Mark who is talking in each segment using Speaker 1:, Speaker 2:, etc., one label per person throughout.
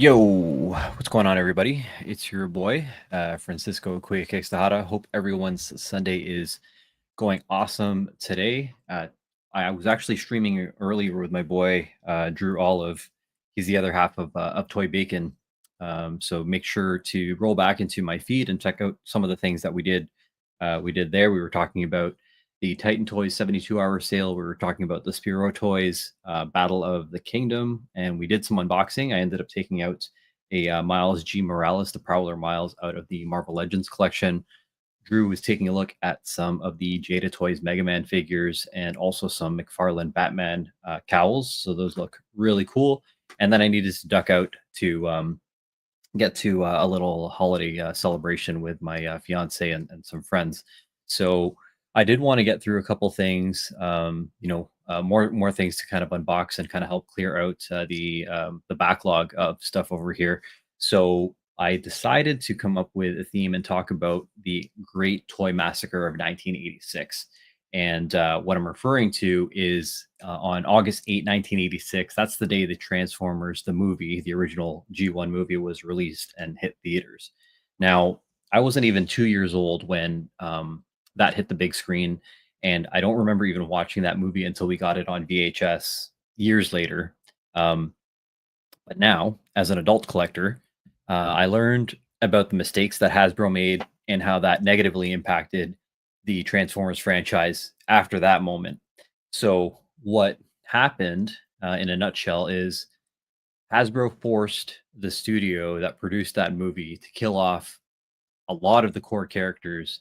Speaker 1: Yo, what's going on, everybody? It's your boy, Francisco Quixtahara. Hope everyone's Sunday is going awesome today. I was actually streaming earlier with my boy, Drew Olive. He's the other half of Toy Bacon. So make sure to roll back into my feed and check out some of the things that we did. We did there. We were talking about the Titan Toys 72-hour sale. We were talking about the Spiro Toys Battle of the Kingdom, and we did some unboxing. I ended up taking out a Miles G. Morales, the Prowler Miles, out of the Marvel Legends collection. Drew was taking a look at some of the Jada Toys Mega Man figures and also some McFarlane Batman cowls. So those look really cool. And then I needed to duck out to get to a little holiday celebration with my fiance and some friends. So I did want to get through a couple things, more things to kind of unbox and kind of help clear out the backlog of stuff over here. So I decided to come up with a theme and talk about the Great Toy Massacre of 1986. And what I'm referring to is on August 8, 1986. That's the day the Transformers, the movie, the original G1 movie, was released and hit theaters. Now, I wasn't even 2 years old when that hit the big screen. And I don't remember even watching that movie until we got it on VHS years later. Um, but now, as an adult collector, I learned about the mistakes that Hasbro made and how that negatively impacted the Transformers franchise after that moment. So, what happened in a nutshell is Hasbro forced the studio that produced that movie to kill off a lot of the core characters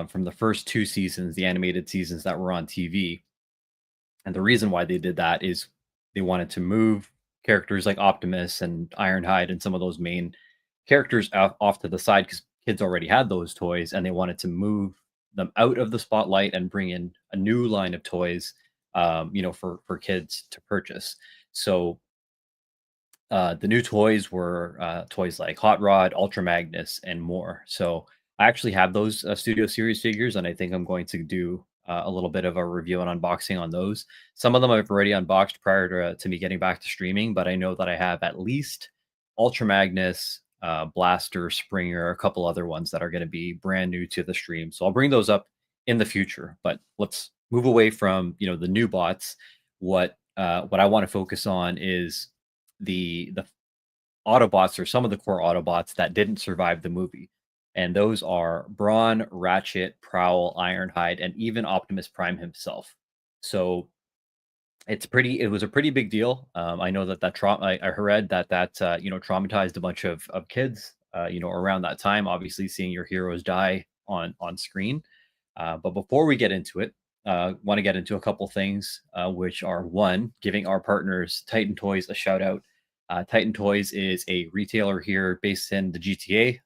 Speaker 1: from the first two seasons, the animated seasons that were on TV. And the reason why they did that is they wanted to move characters like Optimus and Ironhide and some of those main characters off to the side because kids already had those toys, and they wanted to move them out of the spotlight and bring in a new line of toys, for kids to purchase. So the new toys were toys like Hot Rod, Ultra Magnus, and more. So I actually have those Studio Series figures, and I think I'm going to do a little bit of a review and unboxing on those. Some of them I've already unboxed prior to me getting back to streaming, but I know that I have at least Ultra Magnus, Blaster, Springer, a couple other ones that are going to be brand new to the stream. So I'll bring those up in the future. But let's move away from the new bots. What I want to focus on is the Autobots, or some of the core Autobots that didn't survive the movie. And those are Brawn, Ratchet, Prowl, Ironhide, and even Optimus Prime himself. So it was a pretty big deal. I know I read that traumatized a bunch of kids around that time, obviously seeing your heroes die on screen. But before we get into it, want to get into a couple things, which are: one, giving our partners Titan Toys a shout out. Titan Toys is a retailer here based in the GTA,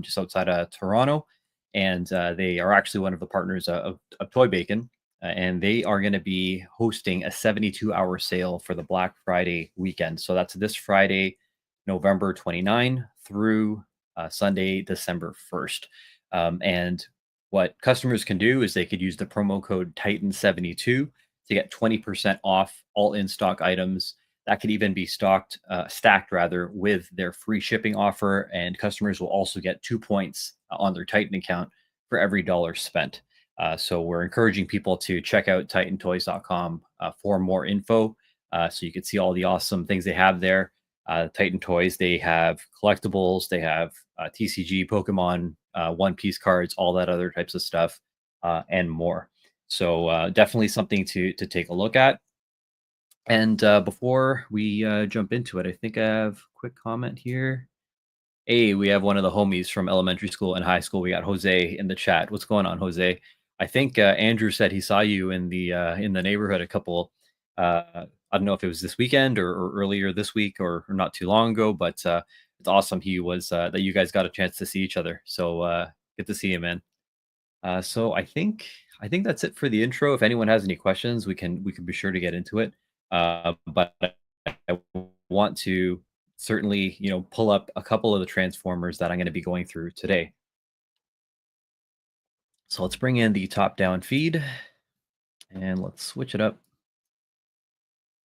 Speaker 1: just outside of Toronto, and they are actually one of the partners of Toy Bacon. And they are going to be hosting a 72-hour sale for the Black Friday weekend. So that's this Friday, November 29 through Sunday, December 1st. And what customers can do is they could use the promo code Titan72 to get 20% off all in-stock items. That could even be stacked rather, with their free shipping offer, and customers will also get 2 points on their Titan account for every dollar spent. So we're encouraging people to check out titantoys.com for more info, so you can see all the awesome things they have there. Titan Toys, they have collectibles, they have TCG, Pokemon, One Piece cards, all that other types of stuff, and more. So definitely something to take a look at. And before we jump into it, I think I have a quick comment here. Hey, we have one of the homies from elementary school and high school. We got Jose in the chat. What's going on, Jose? I think Andrew said he saw you in the neighborhood a couple. I don't know if it was this weekend or earlier this week, or not too long ago, but it's awesome. He was that you guys got a chance to see each other. So good to see you, man. So I think that's it for the intro. If anyone has any questions, we can be sure to get into it. But I want to certainly pull up a couple of the transformers that I'm going to be going through today. So let's bring in the top down feed and let's switch it up,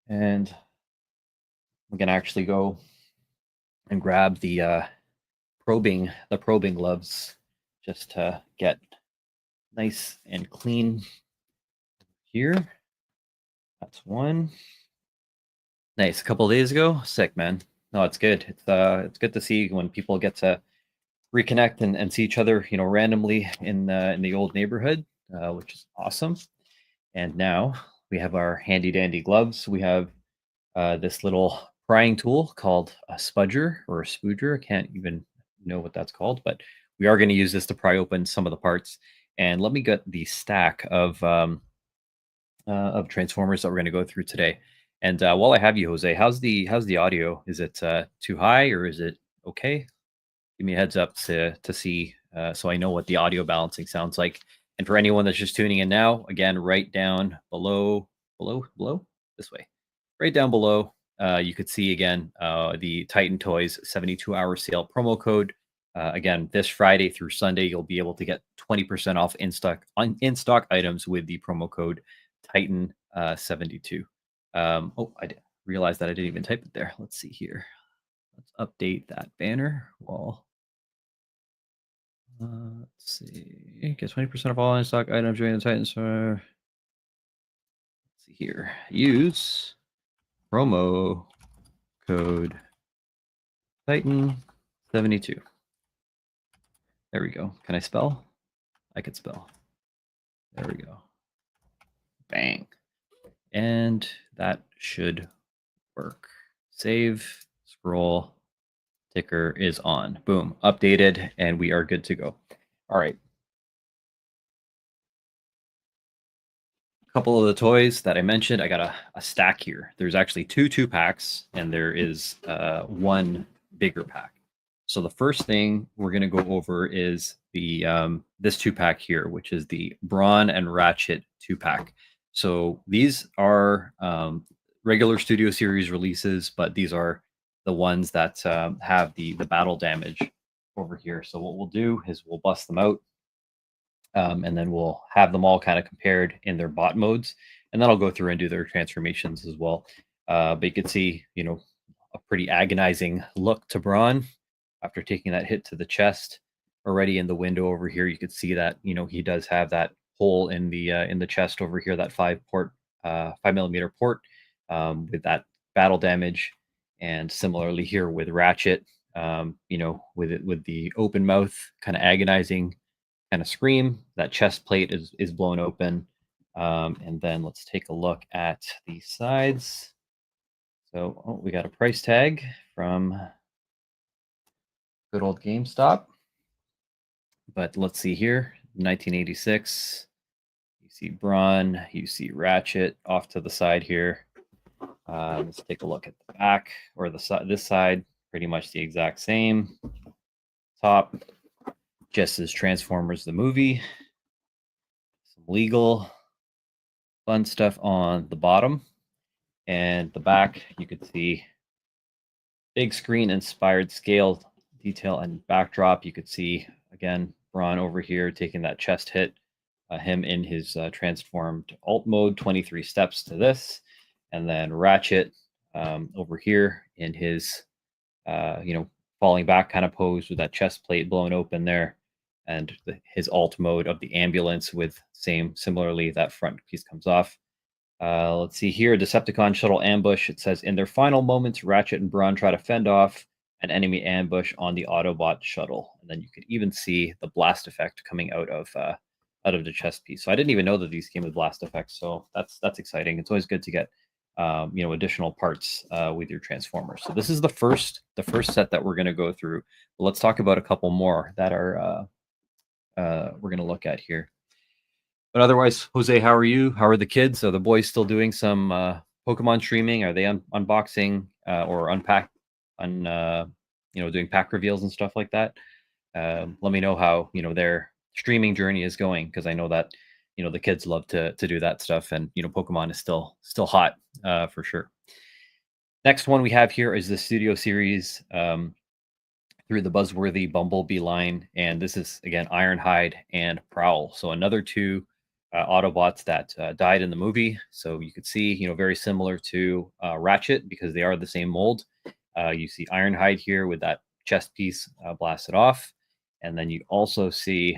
Speaker 1: and we can actually go and grab the probing gloves just to get nice and clean here. That's one. Nice. A couple of days ago, sick man. No, it's good. It's good to see when people get to reconnect and see each other, randomly in the old neighborhood, which is awesome. And now we have our handy dandy gloves. We have this little prying tool called a spudger or a spooger. I can't even know what that's called, but we are going to use this to pry open some of the parts. And let me get the stack of Transformers that we're going to go through today. And while I have you, Jose, how's the audio? Is it too high or is it okay? Give me a heads up to see so I know what the audio balancing sounds like. And for anyone that's just tuning in now, again, right down below this way, right down below, you could see again the Titan Toys 72-hour sale promo code. Again, this Friday through Sunday, you'll be able to get 20% off in stock items with the promo code Titan 72. I realized that I didn't even type it there. Let's see here. Let's update that banner wall. Let's see. Get 20% off all in stock items during the Titan store. Let's see here. Use promo code Titan 72. There we go. Can I spell? I could spell. There we go. Bang. And that should work. Save, scroll, ticker is on. Boom. Updated, and we are good to go. All right. Couple of the toys that I mentioned, I got a stack here. There's actually two packs, and there is one bigger pack. So the first thing we're going to go over is the this 2-pack here, which is the Brawn and Ratchet 2-pack. So these are regular Studio Series releases, but these are the ones that have the battle damage over here. So what we'll do is we'll bust them out. And then we'll have them all kind of compared in their bot modes, and then I'll go through and do their transformations as well. But you can see, a pretty agonizing look to Brawn after taking that hit to the chest. Already in the window over here, you could see that he does have that hole in the chest over here, that 5mm port, with that battle damage, and similarly here with Ratchet, with the open mouth, kind of agonizing kind of scream. That chest plate is blown open. And then let's take a look at the sides. So we got a price tag from good old GameStop. But let's see here, 1986. You see Brawn, you see Ratchet off to the side here. Let's take a look at the back, or this side, pretty much the exact same. Top, just as Transformers the movie. Some legal fun stuff on the bottom, and the back you could see big screen inspired scale detail and backdrop. You could see again Brawn over here taking that chest hit, him in his transformed alt mode, 23 steps to this, and then Ratchet over here in his falling back kind of pose with that chest plate blown open there, and his alt mode of the ambulance with similarly that front piece comes off. Let's see here, Decepticon shuttle ambush. It says in their final moments, Ratchet and Brawn try to fend off an enemy ambush on the Autobot shuttle, and then you could even see the blast effect coming out of the chest piece. So I didn't even know that these came with blast effects. So that's exciting. It's always good to get additional parts with your Transformers. So this is the first set that we're going to go through. But let's talk about a couple more that are we're going to look at here. But otherwise, Jose, how are you? How are the kids? Are the boys still doing some Pokemon streaming? Are they unboxing or doing pack reveals and stuff like that? Let me know how their streaming journey is going, because I know that the kids love to do that stuff, and Pokemon is still hot for sure. Next one we have here is the Studio Series through the buzzworthy Bumblebee line, and this is again Ironhide and Prowl. So another two Autobots that died in the movie. So you could see, very similar to Ratchet, because they are the same mold. You see Ironhide here with that chest piece blasted off. And then you also see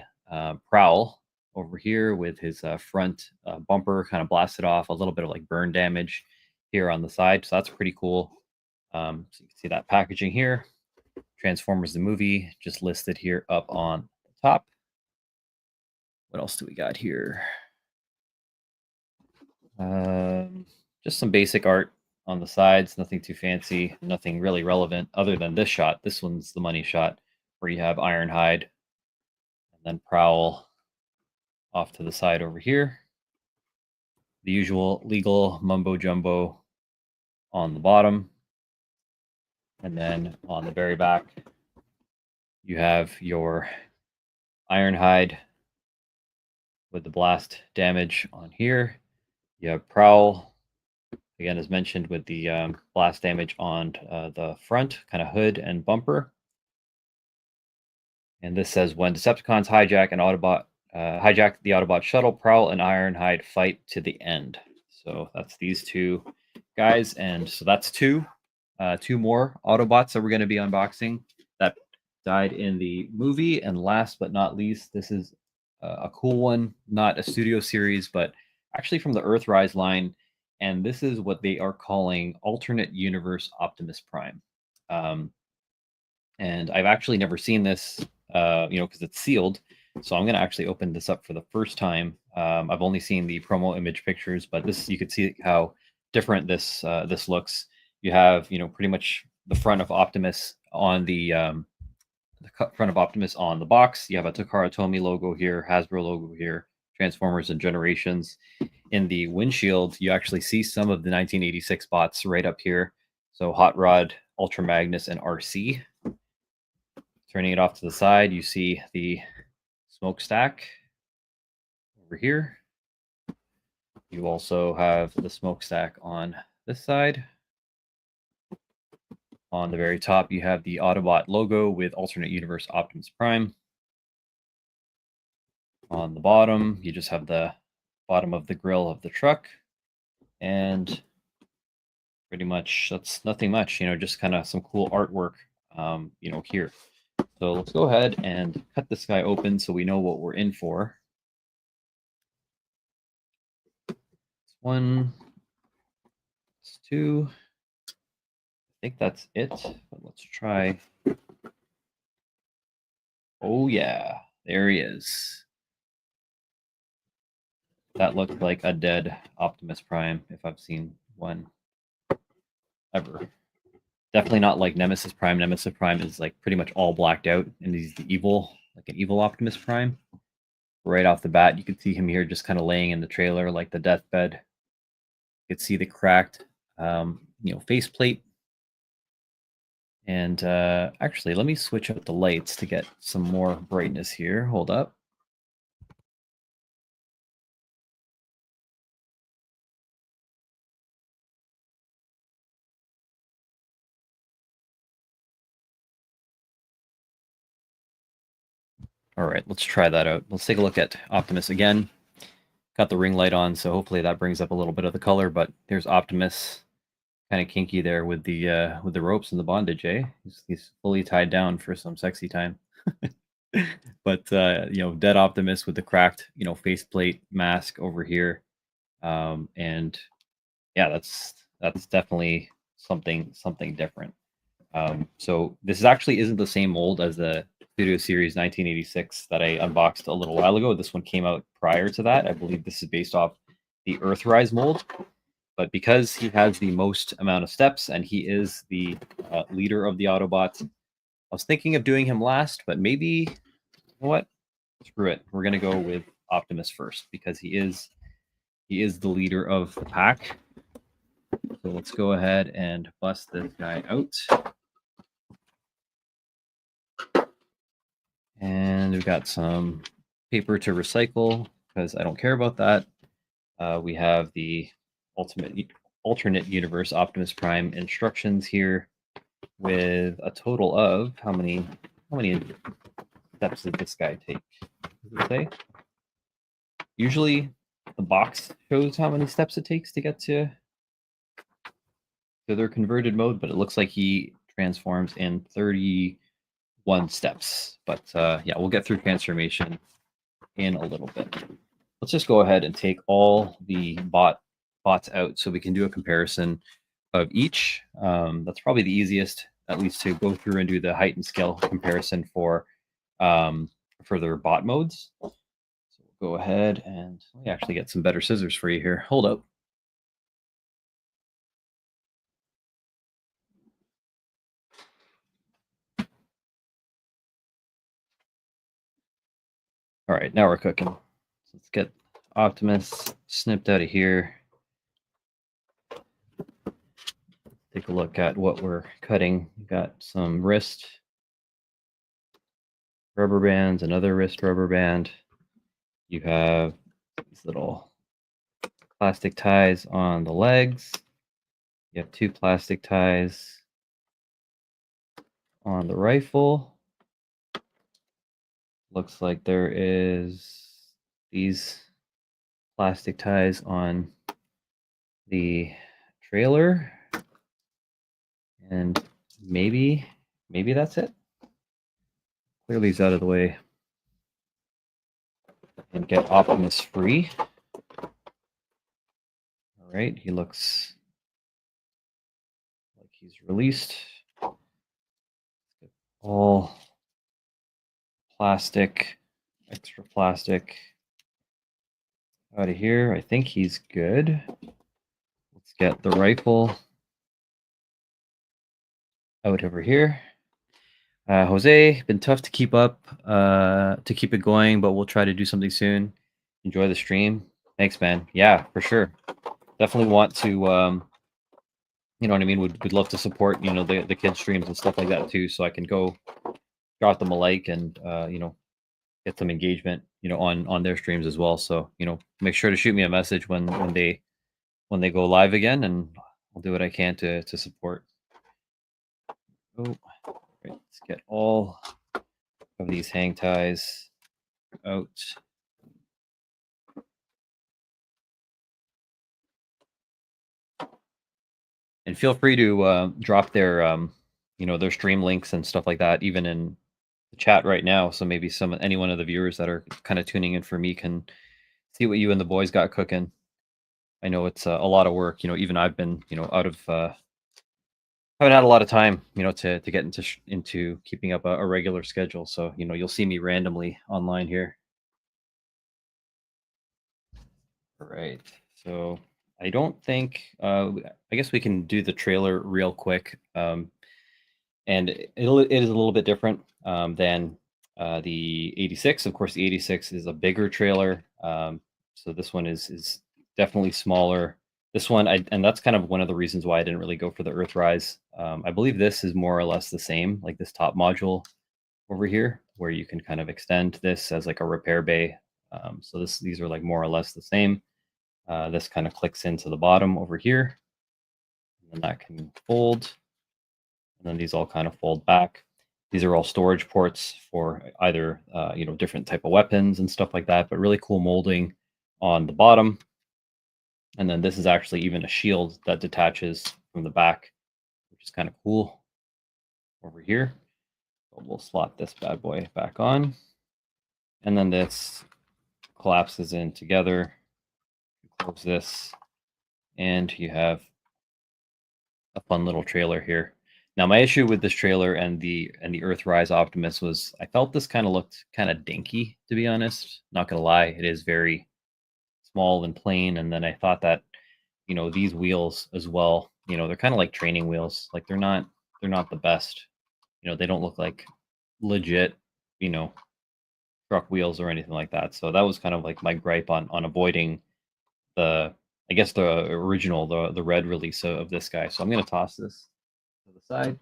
Speaker 1: Prowl over here with his front bumper kind of blasted off, a little bit of like burn damage here on the side. So that's pretty cool. So you can see that packaging here. Transformers the movie just listed here up on the top. What else do we got here? Just some basic art on the sides, nothing too fancy, nothing really relevant other than this shot. This one's the money shot where you have Ironhide and then Prowl off to the side over here. The usual legal mumbo jumbo on the bottom. And then on the very back, you have your Ironhide with the blast damage on here. You have Prowl, again, as mentioned, with the blast damage on the front, kind of hood and bumper. And this says, when Decepticons hijack the Autobot shuttle, Prowl and Ironhide fight to the end. So that's these two guys, and so that's two more Autobots that we're going to be unboxing that died in the movie. And last but not least, this is a cool one, not a studio series, but actually from the Earthrise line, and this is what they are calling alternate universe Optimus Prime. And I've actually never seen this, because it's sealed. So I'm going to actually open this up for the first time. I've only seen the promo image pictures, but this, you could see how different this looks. You have, pretty much the front of Optimus on the front of Optimus on the box. You have a Takara Tomy logo here, Hasbro logo here, Transformers and Generations. In the windshield, you actually see some of the 1986 bots right up here. So Hot Rod, Ultra Magnus, and RC. Turning it off to the side, you see the smokestack over here. You also have the smokestack on this side. On the very top, you have the Autobot logo with alternate universe Optimus Prime. On the bottom, you just have the bottom of the grill of the truck. And pretty much that's nothing much, just kind of some cool artwork, here. So let's go ahead and cut this guy open so we know what we're in for. One, two. I think that's it, but let's try. Oh yeah, there he is. That looked like a dead Optimus Prime if I've seen one ever. Definitely not like Nemesis Prime. Nemesis Prime is like pretty much all blacked out, and he's the evil, like an evil Optimus Prime. Right off the bat, you can see him here just kind of laying in the trailer like the deathbed. You could see the cracked, faceplate. And actually, let me switch up the lights to get some more brightness here. Hold up. All right, let's try that out. Let's take a look at Optimus again. Got the ring light on, so hopefully that brings up a little bit of the color, but there's Optimus, kind of kinky there with the ropes and the bondage, eh? He's fully tied down for some sexy time. But dead Optimus with the cracked, faceplate mask over here. And yeah, that's definitely something different. So this actually isn't the same mold as the Studio Series 1986 that I unboxed a little while ago. This one came out prior to that. I believe this is based off the Earthrise mold. But because he has the most amount of steps and he is the leader of the Autobots, I was thinking of doing him last, but maybe, you know what? Screw it. We're going to go with Optimus first because he is the leader of the pack. So let's go ahead and bust this guy out. And we've got some paper to recycle because I don't care about that. We have the alternate universe Optimus Prime instructions here with a total of how many steps did this guy take? Does it say? Usually the box shows how many steps it takes to get to their converted mode, but it looks like he transforms in 31 steps. But yeah, we'll get through transformation in a little bit. Let's just go ahead and take all the bots out so we can do a comparison of each. That's probably the easiest, at least, to go through and do the height and scale comparison for their bot modes. So we'll go ahead and let me actually get some better scissors for you here. Hold up. All right, now we're cooking. So let's get Optimus snipped out of here. Take a look at what we're cutting. We've got some wrist rubber bands, another wrist rubber band. You have these little plastic ties on the legs. You have 2 plastic ties on the rifle. Looks like there is these plastic ties on the trailer. And maybe that's it. Clear these out of the way and get Optimus free. All right, he looks like he's released. All plastic, extra plastic out of here. I think he's good. Let's get the rifle out over here. Jose, been tough to keep up, to keep it going, but we'll try to do something soon. Enjoy the stream. Thanks, man. Yeah, for sure. Definitely want to, you know what I mean? Would love to support, you know, the kids' streams and stuff like that too, so I can go drop them a like and, you know, get some engagement, you know, on their streams as well. So, you know, make sure to shoot me a message when they go live again, and I'll do what I can to support. Oh, right, let's get all of these hang ties out. And feel free to drop their you know, their stream links and stuff like that even in the chat right now, so maybe any one of the viewers that are kind of tuning in for me can see what you and the boys got cooking. I know it's a lot of work, you know. Even I've been, you know, out of haven't had a lot of time, you know, to get into keeping up a regular schedule. So, you know, you'll see me randomly online here. All right. So I don't think I guess we can do the trailer real quick. And it is a little bit different than the 86. Of course, the 86 is a bigger trailer. So this one is definitely smaller. This one, and that's kind of one of the reasons why I didn't really go for the Earthrise. I believe this is more or less the same, like this top module over here, where you can kind of extend this as like a repair bay. So these are like more or less the same. This kind of clicks into the bottom over here, and that can fold. And then these all kind of fold back. These are all storage ports for either you know, different type of weapons and stuff like that, but really cool molding on the bottom. And then this is actually even a shield that detaches from the back, which is kind of cool over here. But we'll slot this bad boy back on. And then this collapses in together. Close this, and you have a fun little trailer here. Now, my issue with this trailer and the Earthrise Optimus was I felt this kind of looked kind of dinky, to be honest. Not gonna lie, it is very small and plain. And then I thought that, you know, these wheels as well, you know, they're kind of like training wheels. Like they're not the best. You know, they don't look like legit, you know, truck wheels or anything like that. So that was kind of like my gripe on avoiding the, I guess, the original, the red release of this guy. So I'm gonna toss this to the side.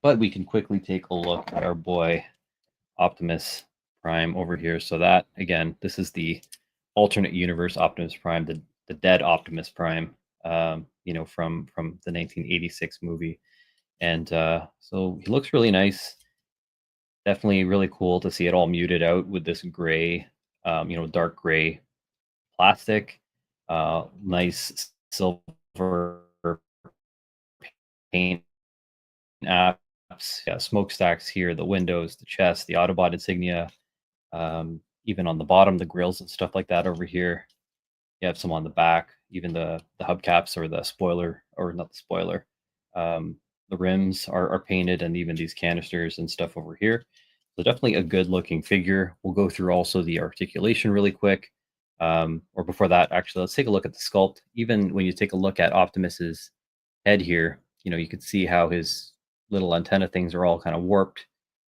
Speaker 1: But we can quickly take a look at our boy Optimus Prime over here. So that, again, this is the alternate universe Optimus Prime, the dead Optimus Prime, you know, from the 1986 movie. And so he looks really nice. Definitely really cool to see it all muted out with this gray, you know, dark gray plastic. Nice silver paint apps, yeah, smokestacks here, the windows, the chest, the Autobot insignia, even on the bottom, the grills and stuff like that over here. You have some on the back, even the hubcaps or the spoiler, or not the spoiler. Um, the rims are painted, and even these canisters and stuff over here. So definitely a good looking figure. We'll go through also the articulation really quick. Or before that, actually, let's take a look at the sculpt. Even when you take a look at Optimus's head here, you can see how his little antenna things are all kind of warped.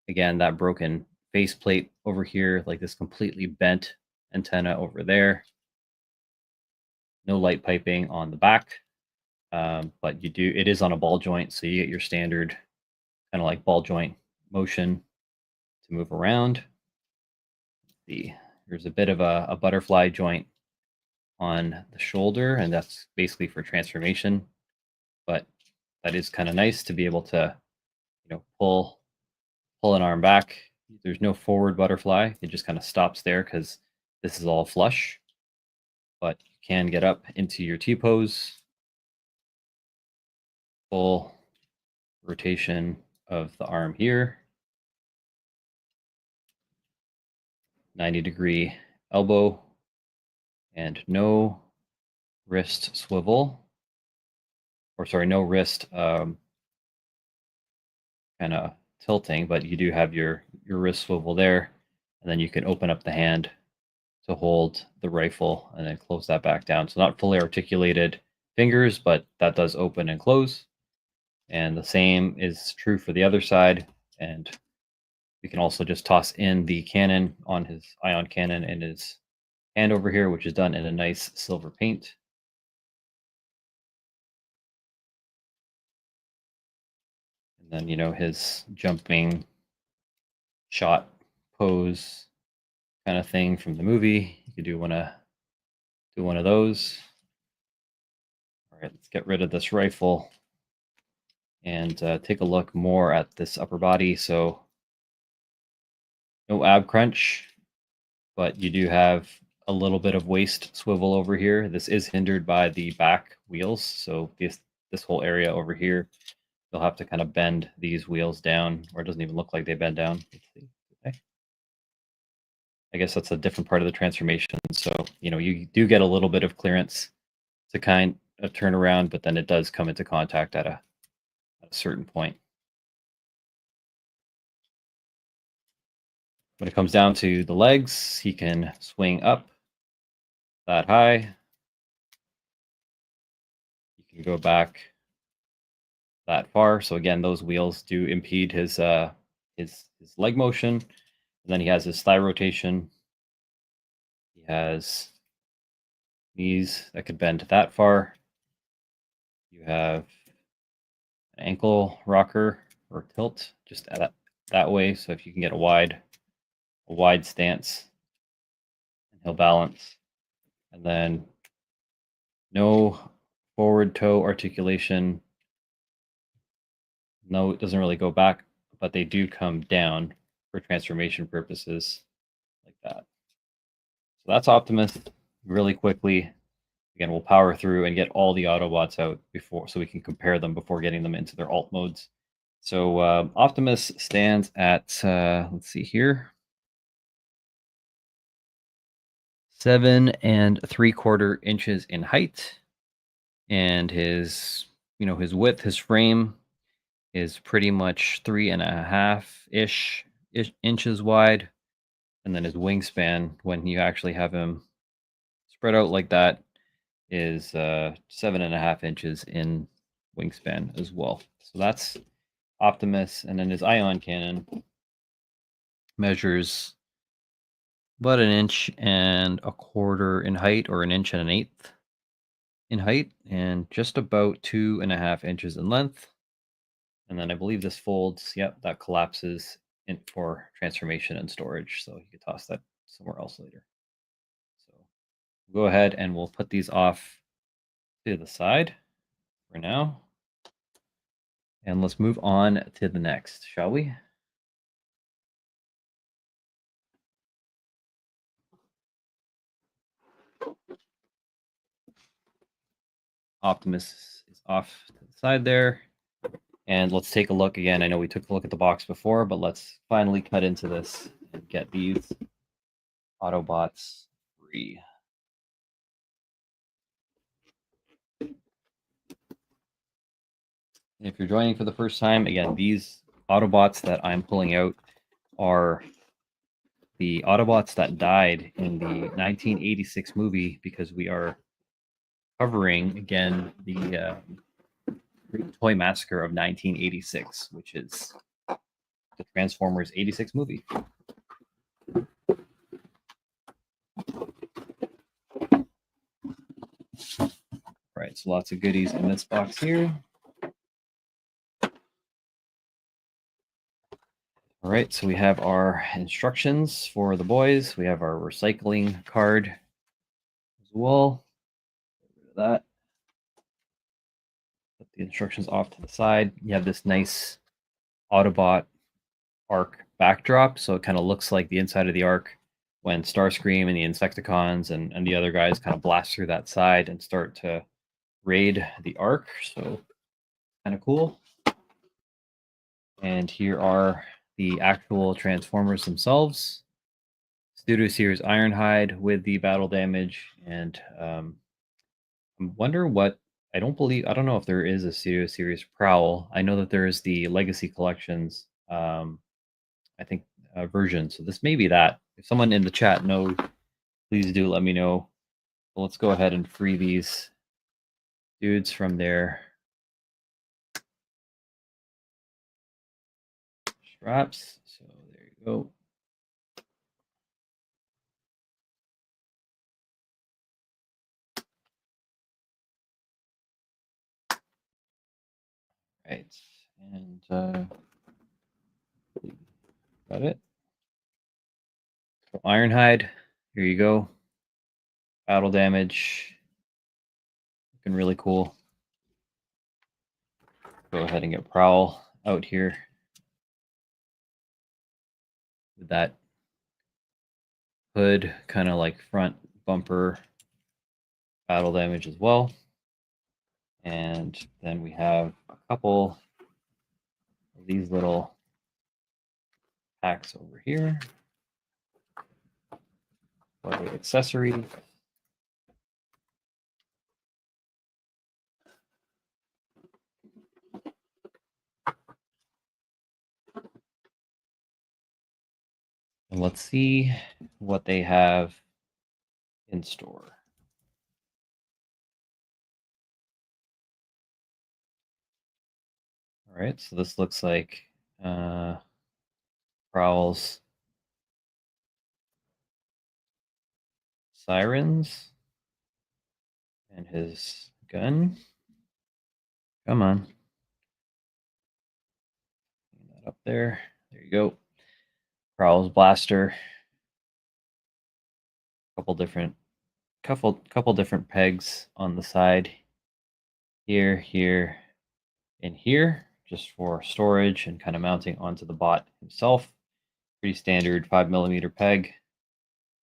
Speaker 1: Again, that broken faceplate over here, like this completely bent antenna over there. No light piping on the back, but it is on a ball joint, so you get your standard kind of like ball joint motion to move around. There's a bit of a butterfly joint on the shoulder, and that's basically for transformation, but that is kind of nice to be able to pull an arm back. There's no forward butterfly. It just kind of stops there because this is all flush, but you can get up into your T-pose. Full rotation of the arm here. 90-degree elbow and no wrist swivel, or sorry, no wrist kind of tilting, but you do have your wrist swivel there, and then you can open up the hand to hold the rifle and then close that back down. So not fully articulated fingers, but that does open and close. And the same is true for the other side. And we can also just toss in the cannon on his ion cannon in his hand over here, which is done in a nice silver paint. And then, his jumping shot pose kind of thing from the movie. You could do one of those. All right, let's get rid of this rifle and take a look more at this upper body. So no ab crunch, but you do have a little bit of waist swivel over here. This is hindered by the back wheels. So this whole area over here, you'll have to kind of bend these wheels down, or it doesn't even look like they bend down. Let's see. Okay. I guess that's a different part of the transformation. So, you do get a little bit of clearance to kind of turn around, but then it does come into contact at a certain point. When it comes down to the legs, he can swing up that high. You can go back that far. So again, those wheels do impede his leg motion. And then he has his thigh rotation. He has knees that could bend that far. You have an ankle rocker or tilt just that way. So if you can get a wide stance, and he'll balance. And then no forward toe articulation. No, it doesn't really go back, but they do come down for transformation purposes like that. So that's Optimus really quickly. Again, we'll power through and get all the Autobots out so we can compare them before getting them into their alt modes. So Optimus stands at, let's see here, 7 3/4 inches in height, and his width, his frame is pretty much 3.5 inches wide, and then his wingspan, when you actually have him spread out like that, is 7.5 inches in wingspan as well. So that's Optimus, and then his ion cannon measures about 1.25 inches in height, or 1.125 inches in height, and just about 2.5 inches in length. And then I believe this folds. Yep, that collapses in for transformation and storage. So you could toss that somewhere else later. So go ahead and we'll put these off to the side for now. And let's move on to the next, shall we? Optimus is off to the side there. And let's take a look again. I know we took a look at the box before, but let's finally cut into this and get these Autobots free. If you're joining for the first time, again, these Autobots that I'm pulling out are the Autobots that died in the 1986 movie, because we are covering again the Great Toy Massacre of 1986, which is the Transformers 86 movie. Right, so lots of goodies in this box here. All right, so we have our instructions for the boys. We have our recycling card as well. That. Put the instructions off to the side. You have this nice Autobot arc backdrop, so it kind of looks like the inside of the arc when Starscream and the Insecticons and the other guys kind of blast through that side and start to raid the arc. So kind of cool. And here are the actual Transformers themselves. Studio Series Ironhide with the battle damage, and I wonder what. I don't know if there is a Studio Series Prowl. I know that there is the Legacy Collections. I think version. So this may be that. If someone in the chat knows, please do let me know. Well, let's go ahead and free these dudes from their straps. So there you go. Right, and got it. So Ironhide, here you go. Battle damage, looking really cool. Go ahead and get Prowl out here with that hood, kind of like front bumper battle damage as well. And then we have a couple of these little packs over here for the accessories. And let's see what they have in store. All right, so this looks like Prowl's sirens and his gun. Come on. Bring that up there. There you go. Prowl's blaster. Couple different pegs on the side. Here, and here, just for storage and kind of mounting onto the bot himself. Pretty standard 5mm peg.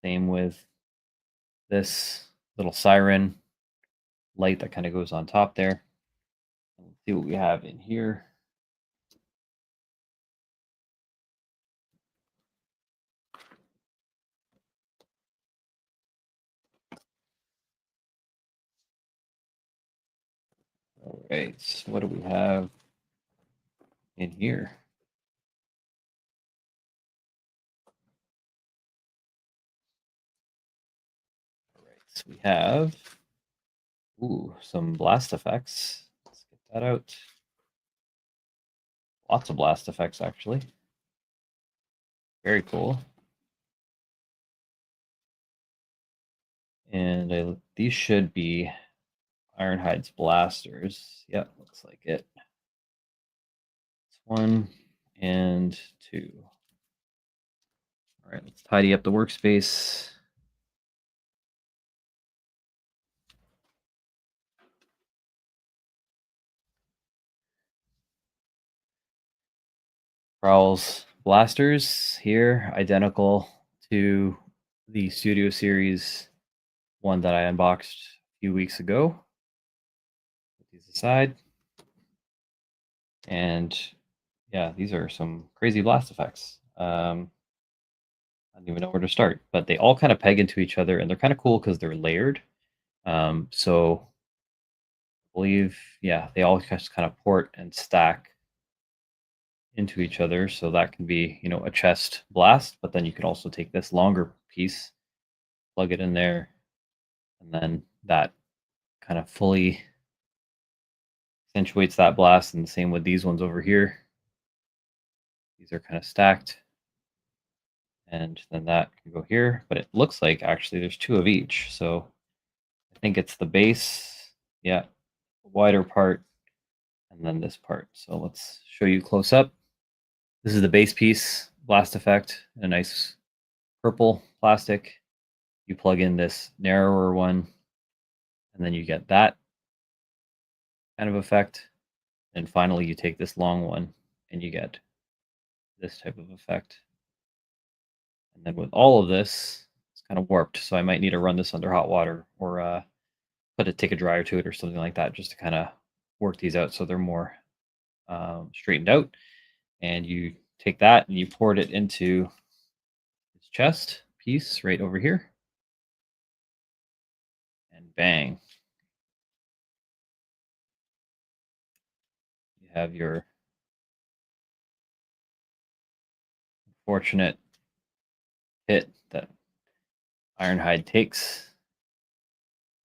Speaker 1: Same with this little siren light that kind of goes on top there. Let's see what we have in here. All right, what do we have in here? All right, so we have some blast effects. Let's get that out. Lots of blast effects, actually. Very cool. And these should be Ironhide's blasters. Yep, looks like it. It's 1 and 2. All right, let's tidy up the workspace. Prowl's blasters here, identical to the Studio Series one that I unboxed a few weeks ago. Put these aside. And yeah, these are some crazy blast effects. I don't even know where to start, but they all kind of peg into each other, and they're kind of cool because they're layered. So I believe, yeah, they all just kind of port and stack into each other. So that can be, a chest blast, but then you can also take this longer piece, plug it in there, and then that kind of fully accentuates that blast. And the same with these ones over here. These are kind of stacked, and then that can go here. But it looks like actually there's two of each. So I think it's the base, yeah, wider part, and then this part. So let's show you close up. This is the base piece, blast effect, a nice purple plastic. You plug in this narrower one, and then you get that kind of effect. And finally, you take this long one, and you get this type of effect. And then with all of this, it's kind of warped, so I might need to run this under hot water or take a dryer to it or something like that, just to kind of work these out so they're more straightened out. And you take that and you pour it into this chest piece right over here, and bang, you have your fortunate hit that Ironhide takes.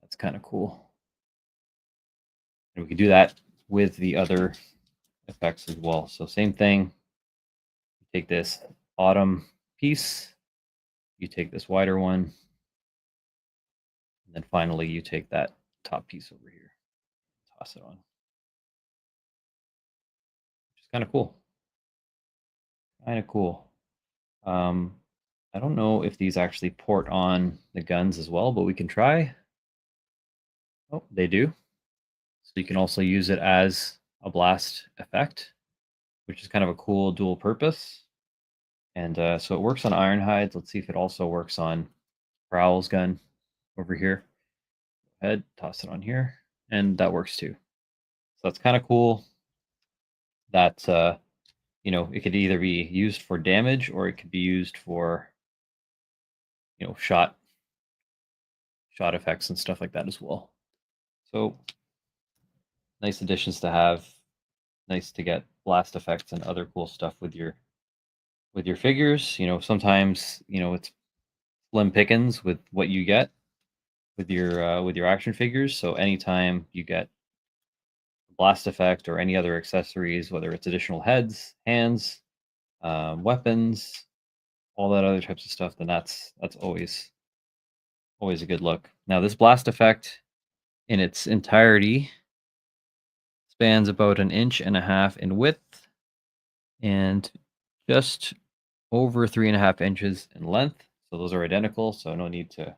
Speaker 1: That's kind of cool. And we can do that with the other effects as well. So same thing, you take this bottom piece, you take this wider one, and then finally you take that top piece over here, toss it on, which is kind of cool. Kind of cool. Um, I don't know if these actually port on the guns as well, but we can try. Oh, they do. So you can also use it as a blast effect, which is kind of a cool dual purpose. And so it works on Ironhide. Let's see if it also works on Prowl's gun over here. Go ahead, toss it on here, and that works too. So that's kind of cool. That it could either be used for damage or it could be used for shot effects and stuff like that as well. So nice additions to have. Nice to get blast effects and other cool stuff with your figures. Sometimes it's slim pickings with what you get with your action figures. So anytime you get blast effect or any other accessories, whether it's additional heads, hands, weapons, all that other types of stuff, then that's always a good look. Now this blast effect in its entirety spans about 1.5 inches in width and just over 3.5 inches in length. So those are identical, so no need to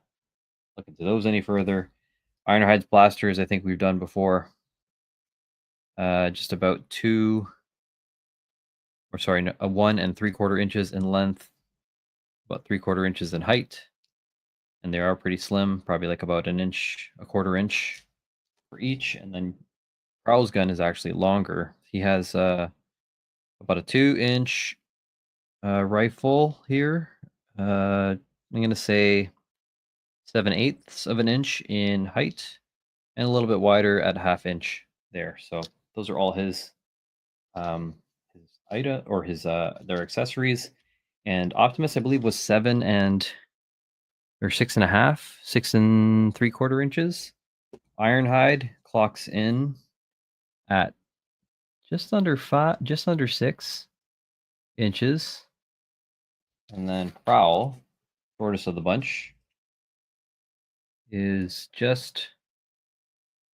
Speaker 1: look into those any further. Ironhide's blasters, I think we've done before. Just about 1 3/4 inches in length, about 3/4 inches in height, and they are pretty slim, probably like about an inch, a quarter inch for each. And then Prowl's gun is actually longer. He has about a 2 inch rifle here. I'm gonna say 7/8 of an inch in height, and a little bit wider at 1/2 inch there. So those are all his item or his their accessories. And Optimus, I believe, was 6.5, 6 3/4 inches. Ironhide clocks in at just under 6 inches. And then Prowl, shortest of the bunch, is just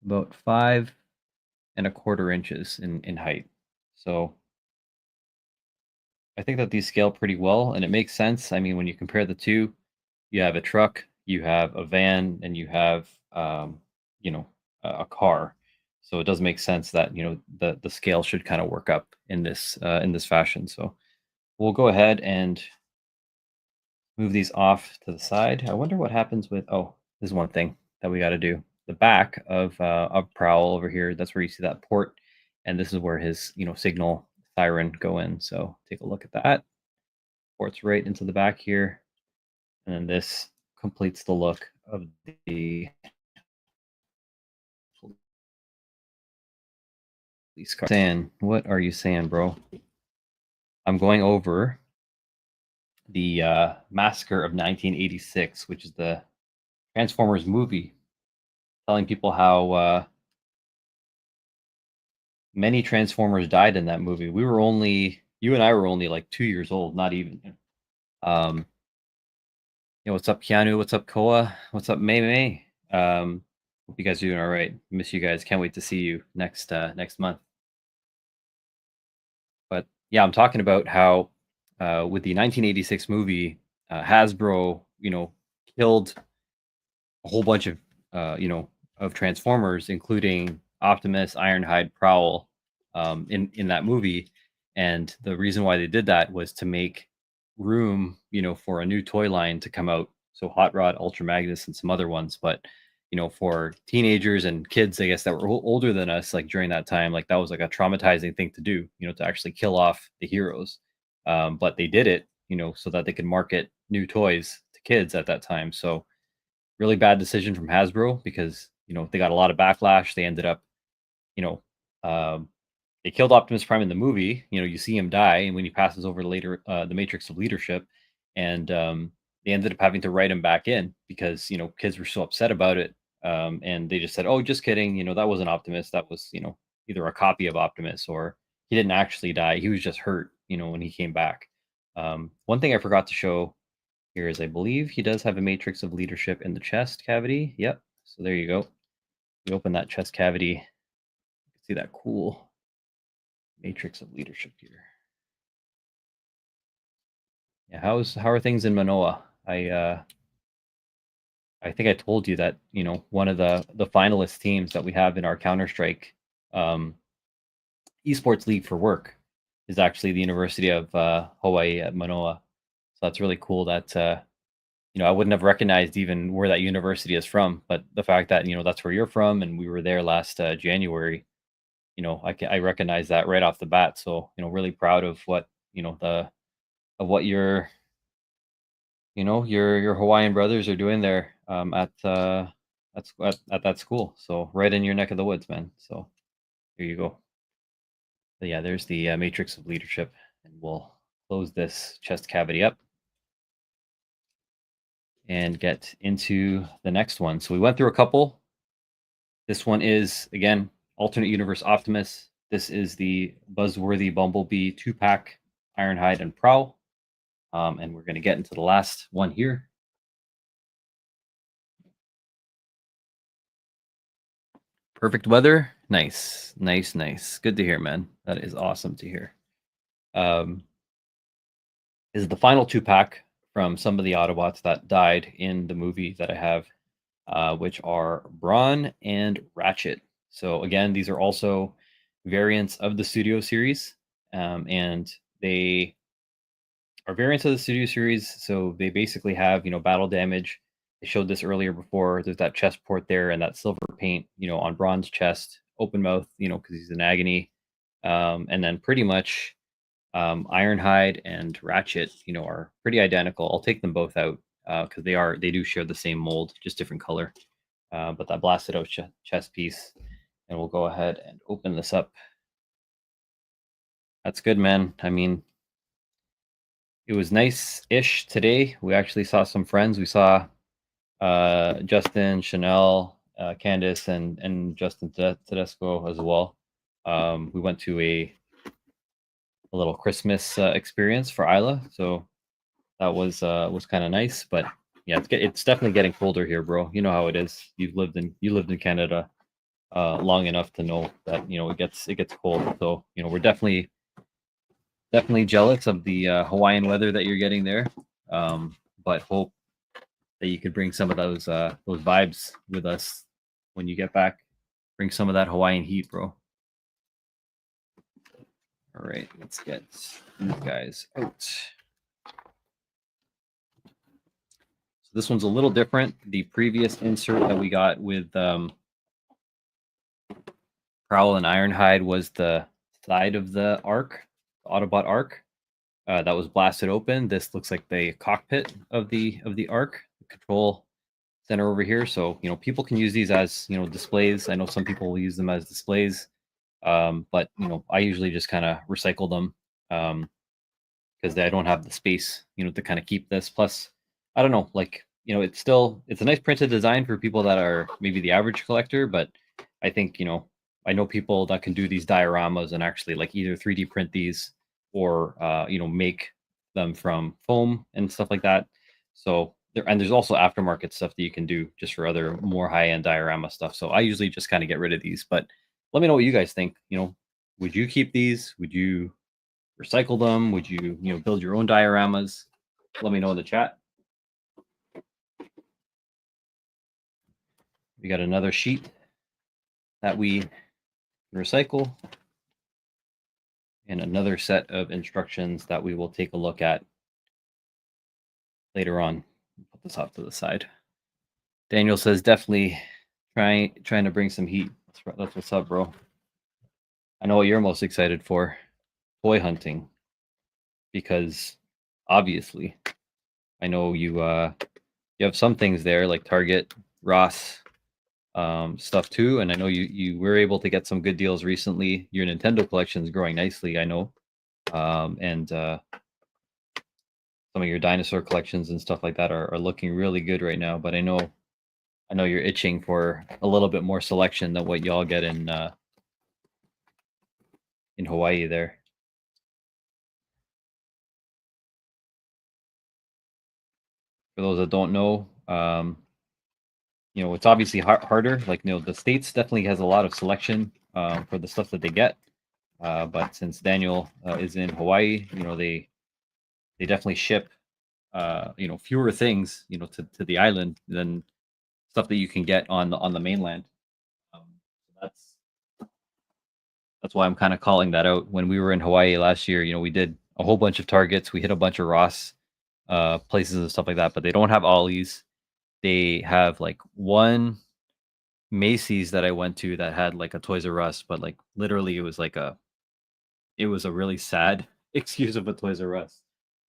Speaker 1: about 5.25 inches in height. So I think that these scale pretty well, and it makes sense. I mean, when you compare the two, you have a truck, you have a van, and you have a car. So it does make sense that the scale should kind of work up in this fashion. So we'll go ahead and move these off to the side. I wonder what happens with. Oh, there's one thing that we got to do. The back of Prowl over here. That's where you see that port and this is where his signal siren go in. So take a look at that. Ports right into the back here, and then this completes the look of the police car. Saying, what are you saying, bro? I'm going over the Massacre of 1986, which is the Transformers movie, telling people how many Transformers died in that movie. You and I were only like 2 years old, not even. Um, what's up, Keanu? What's up, Koa? What's up, May May? Hope you guys are doing all right. Miss you guys. Can't wait to see you next month. But yeah, I'm talking about how with the 1986 movie, Hasbro, killed a whole bunch of Transformers, including Optimus, Ironhide, Prowl, in that movie. And the reason why they did that was to make room, for a new toy line to come out. So Hot Rod, Ultra Magnus, and some other ones. But for teenagers and kids, I guess that were older than us, like during that time, like that was like a traumatizing thing to do, to actually kill off the heroes. But they did it, so that they could market new toys to kids at that time. So really bad decision from Hasbro because they got a lot of backlash. They ended up, you know, um, they killed Optimus Prime in the movie. You see him die, and when he passes over later the Matrix of Leadership, and they ended up having to write him back in because kids were so upset about it, and they just said, "Oh, just kidding. That wasn't Optimus. That was either a copy of Optimus or he didn't actually die. He was just hurt. When he came back." One thing I forgot to show here is I believe he does have a matrix of leadership in the chest cavity. Yep. So there you go. We open that chest cavity. You can see that cool matrix of leadership here. Yeah, how are things in Manoa? I think I told you that one of the finalist teams that we have in our Counter Strike um, esports league for work is actually the University of Hawaii at Manoa. So that's really cool that I wouldn't have recognized even where that university is from, but the fact that that's where you're from, and we were there last January, I recognize that right off the bat. So really proud of what the of what your Hawaiian brothers are doing there at that school. So right in your neck of the woods, man. So there you go. But yeah, there's the matrix of leadership, and we'll close this chest cavity up and get into the next one. So we went through a couple. This one is, again, alternate universe Optimus. This is the Buzzworthy Bumblebee 2-pack Ironhide and Prowl. And we're going to get into the last one here. Perfect weather. Nice, nice, nice. Good to hear, man. That is awesome to hear. This is the final 2-pack from some of the Autobots that died in the movie that I have, which are Brawn and Ratchet. So again, these are also variants of the Studio series, and they are variants of the Studio series. So they basically have battle damage. I showed this earlier before. There's that chest port there and that silver paint on Brawn's chest, open mouth, because he's in agony, and then pretty much Ironhide and Ratchet, are pretty identical. I'll take them both out because they do share the same mold, just different color. But that blasted out chest piece, and we'll go ahead and open this up. That's good, man. I mean, it was nice-ish today. We actually saw some friends. We saw Justin, Chanel, Candice, and Justin Tedesco as well. We went to a little Christmas experience for Isla, so that was kind of nice. But yeah, it's definitely getting colder here, bro. You know how it is. You lived in Canada long enough to know that it gets cold. So we're definitely jealous of the Hawaiian weather that you're getting there. But hope that you could bring some of those vibes with us when you get back. Bring some of that Hawaiian heat, bro. All right, let's get these guys out. So this one's a little different. The previous insert that we got with Prowl and Ironhide was the side of the Ark, the Autobot Ark, that was blasted open. This looks like the cockpit of the Ark, the control center over here. So people can use these as displays. I know some people will use them as displays, but I usually just kind of recycle them. Because I don't have the space, to kind of keep this. Plus, I don't know, like it's a nice printed design for people that are maybe the average collector, but I think I know people that can do these dioramas and actually like either 3D print these or make them from foam and stuff like that. So there's also aftermarket stuff that you can do just for other more high end diorama stuff. So I usually just kind of get rid of these, but let me know what you guys think. Would you keep these? Would you recycle them? Would you, build your own dioramas? Let me know in the chat. We got another sheet that we recycle and another set of instructions that we will take a look at later on. Put this off to the side. Daniel says definitely trying to bring some heat. That's what's up, bro. I know what you're most excited for, toy hunting, because obviously I know you have some things there like Target, Ross, stuff too. And I know you were able to get some good deals recently. Your Nintendo collection is growing nicely, I know, and some of your dinosaur collections and stuff like that are looking really good right now. But I know you're itching for a little bit more selection than what y'all get in Hawaii there. For those that don't know, it's obviously harder. Like the States definitely has a lot of selection for the stuff that they get. But since Daniel is in Hawaii, they definitely ship fewer things to the island than stuff that you can get on the mainland. So that's why I'm kind of calling that out. When we were in Hawaii last year, we did a whole bunch of Targets. We hit a bunch of Ross places and stuff like that, but they don't have Ollie's. They have like one Macy's that I went to that had like a Toys R Us, but like literally it was a really sad excuse of a Toys R Us.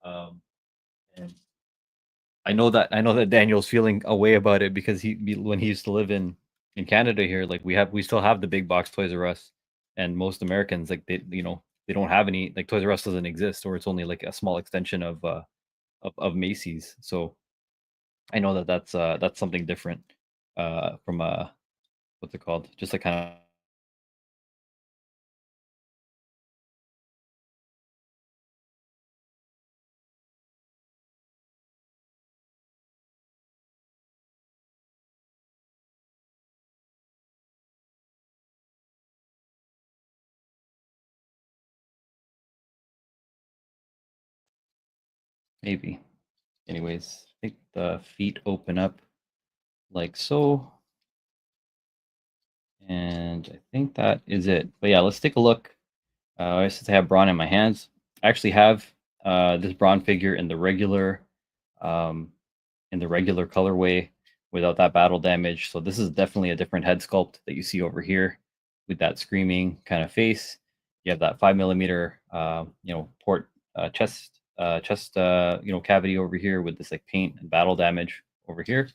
Speaker 1: Um, and I know that Daniel's feeling a way about it because when he used to live in Canada here, like we still have the big box Toys R Us, and most Americans like they don't have any, like Toys R Us doesn't exist, or it's only like a small extension of Macy's. So I know that that's something different from what's it called? Just like kind of maybe. Anyways, I think the feet open up like so. And I think that is it. But yeah, let's take a look. Since I have Braun in my hands, I actually have this Braun figure um, in the regular colorway without that battle damage. So this is definitely a different head sculpt that you see over here with that screaming kind of face. You have that 5 millimeter, port chest, cavity over here with this like paint and battle damage over here.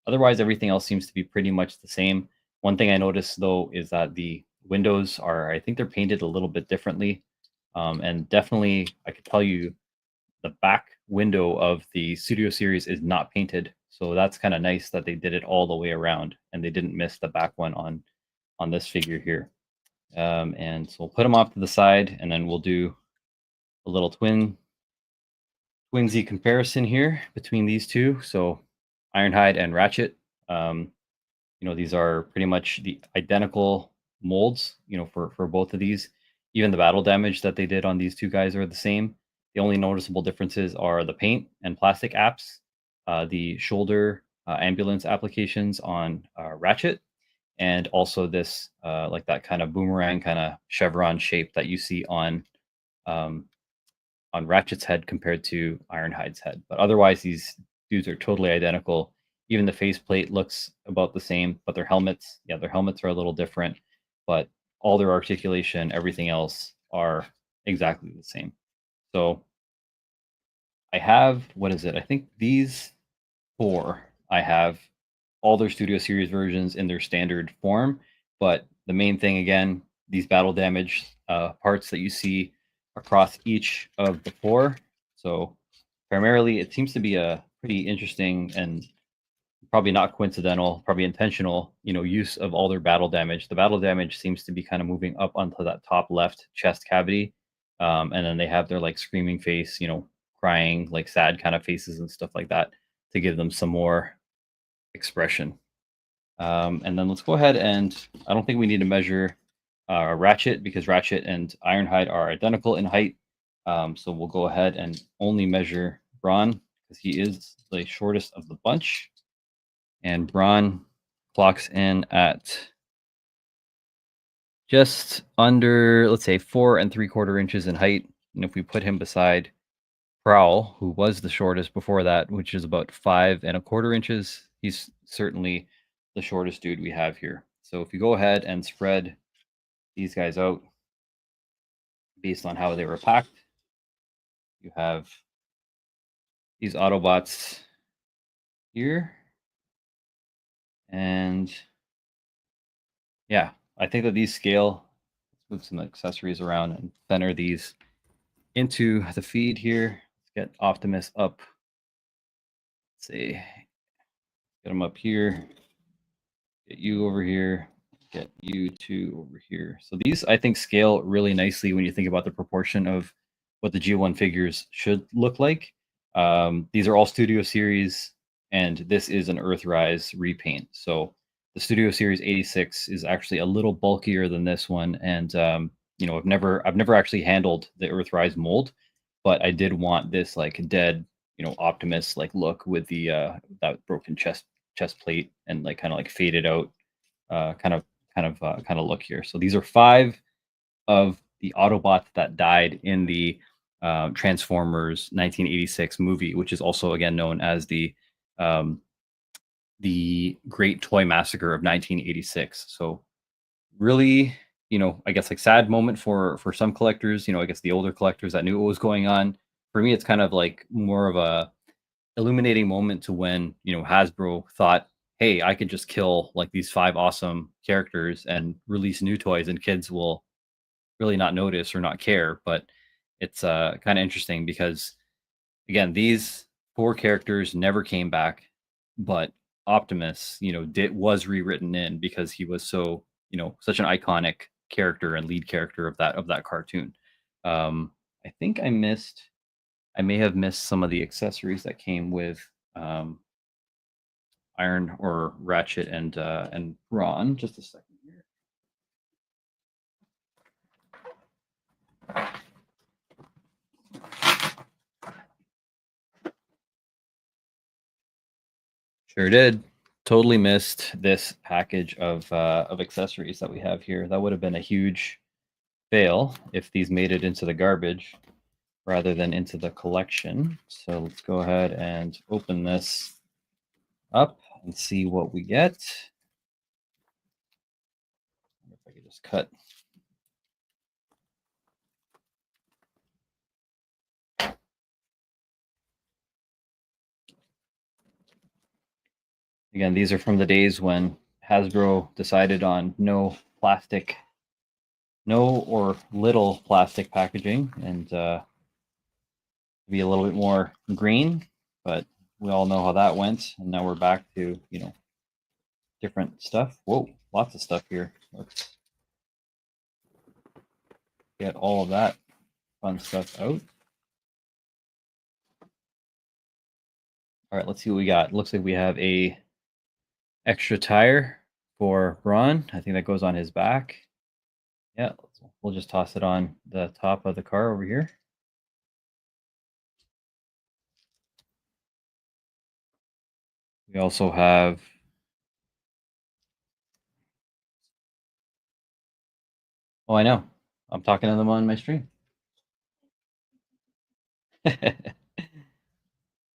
Speaker 1: Otherwise, everything else seems to be pretty much the same. One thing I noticed though is that the windows are, I think they're painted a little bit differently. And definitely, I could tell you the back window of the Studio Series is not painted. So that's kind of nice that they did it all the way around and they didn't miss the back one on this figure here. And so we'll put them off to the side and then we'll do a little twinsy comparison here between these two. So Ironhide and Ratchet. Um, these are pretty much the identical molds, for both of these. Even the battle damage that they did on these two guys are the same. The only noticeable differences are the paint and plastic apps, the shoulder ambulance applications on Ratchet, and also this like that kind of boomerang kind of chevron shape that you see um, on Ratchet's head compared to Ironhide's head. But otherwise, these dudes are totally identical. Even the faceplate looks about the same, but their helmets are a little different. But all their articulation, everything else are exactly the same. So I have, what is it? I think these four, I have all their Studio Series versions in their standard form. But the main thing, again, these battle damage parts that you see across each of the four. So primarily, it seems to be a pretty interesting and probably not coincidental, probably intentional, use of all their battle damage. The battle damage seems to be kind of moving up onto that top left chest cavity, and then they have their like screaming face, crying, like sad kind of faces and stuff like that to give them some more expression. And then let's go ahead and I don't think we need to measure Ratchet because Ratchet and Ironhide are identical in height. So we'll go ahead and only measure Braun because he is the shortest of the bunch. And Braun clocks in at just under, let's say, 4 3/4 inches in height. And if we put him beside Prowl, who was the shortest before that, which is about 5 1/4 inches, he's certainly the shortest dude we have here. So if you go ahead and spread these guys out based on how they were packed, you have these Autobots here. And yeah, I think that these scale. Let's move some accessories around and center these into the feed here. Let's get Optimus up. Let's see, get him up here. Get you over here. Get you two over here. So these, I think, scale really nicely when you think about the proportion of what the G1 figures should look like. These are all Studio Series, and this is an Earthrise repaint. So the Studio Series 86 is actually a little bulkier than this one, and I've never actually handled the Earthrise mold, but I did want this like dead, Optimus like look with the that broken chest plate and like kind of like faded out kind of look here. So these are 5 of the Autobots that died in the Transformers 1986 movie, which is also again known as um, the Great Toy Massacre of 1986. So really, I guess like sad moment for some collectors. I guess the older collectors that knew what was going on. For me, it's kind of like more of a illuminating moment to when Hasbro thought, hey, I could just kill like these 5 awesome characters and release new toys and kids will really not notice or not care. But it's kind of interesting because again, these 4 characters never came back, but Optimus was rewritten in because he was so such an iconic character and lead character of that cartoon. I think I may have missed some of the accessories that came with Iron or Ratchet and Brawn. Just a second here. Sure did. Totally missed this package of accessories that we have here. That would have been a huge fail if these made it into the garbage rather than into the collection. So let's go ahead and open this up and see what we get. If I could just cut. Again, these are from the days when Hasbro decided on no or little plastic packaging and be a little bit more green, but we all know how that went. And now we're back to, different stuff. Whoa, lots of stuff here. Let's get all of that fun stuff out. All right, let's see what we got. Looks like we have a extra tire for Braun. I think that goes on his back. Yeah, we'll just toss it on the top of the car over here. We also have oh, I know. I'm talking to them on my stream.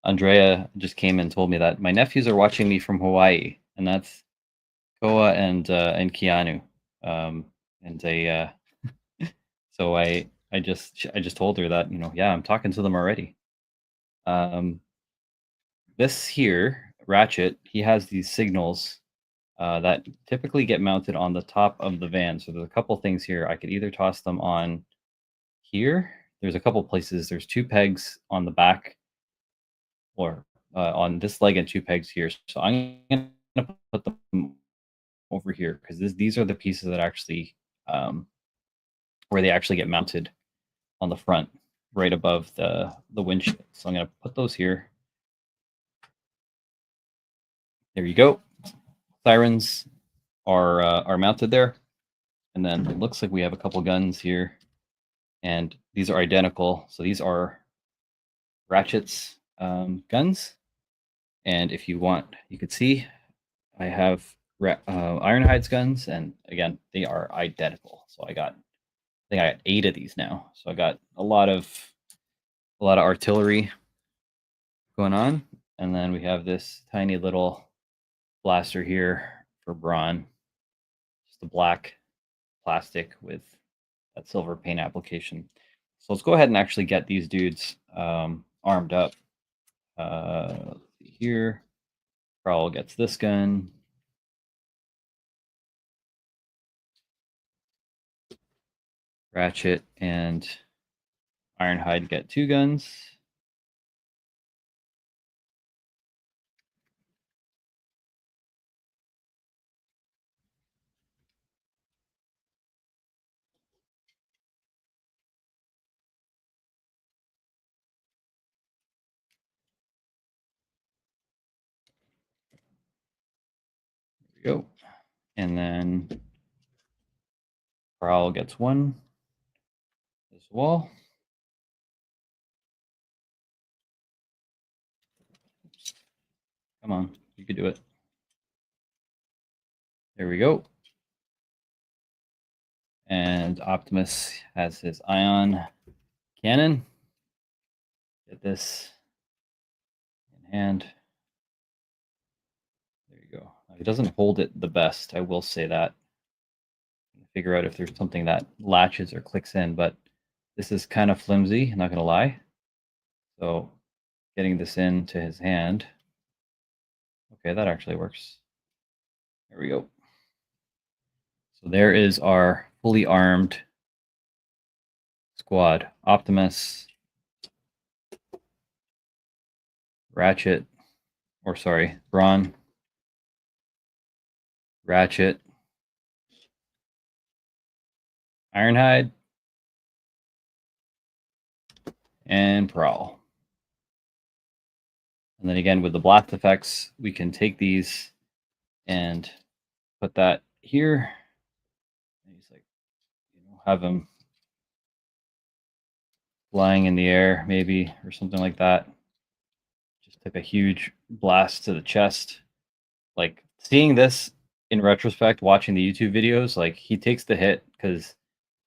Speaker 1: Andrea just came and told me that my nephews are watching me from Hawaii, and that's Koa and Keanu. and so I just told her that, yeah, I'm talking to them already. Um, this here ratchet, he has these signals that typically get mounted on the top of the van. So there's a couple things here. I could either toss them on here. There's a couple places. There's two pegs on the back, or on this leg, and two pegs here. So I'm gonna put them over here because these are the pieces that actually where they actually get mounted on the front, right above the windshield. So I'm gonna put those here. There you go. Sirens are mounted there, and then it looks like we have a couple guns here, and these are identical. So these are Ratchet's guns, and if you want, you could see I have Ironhide's guns, and again, they are identical. So I think I got 8 of these now. So I got a lot of artillery going on, and then we have this tiny little blaster here for Braun, just a black plastic with that silver paint application. So let's go ahead and actually get these dudes armed up. Let's see here. Prowl gets this gun. Ratchet and Ironhide get 2 guns. There we go. And then Prowl gets 1 as well. Come on, you could do it. There we go. And Optimus has his ion cannon. Get this in hand. There you go. It doesn't hold it the best, I will say that. Figure out if there's something that latches or clicks in, but this is kind of flimsy, I'm not going to lie. So getting this into his hand. Okay, that actually works. There we go. So there is our fully armed squad. Optimus, Ratchet, or sorry, Braun, Ratchet, Ironhide, and Prowl. And then again, with the blast effects, we can take these and put that here. And he's like, have him flying in the air, maybe, or something like that. Just took a huge blast to the chest. Like seeing this in retrospect, watching the YouTube videos, like he takes the hit because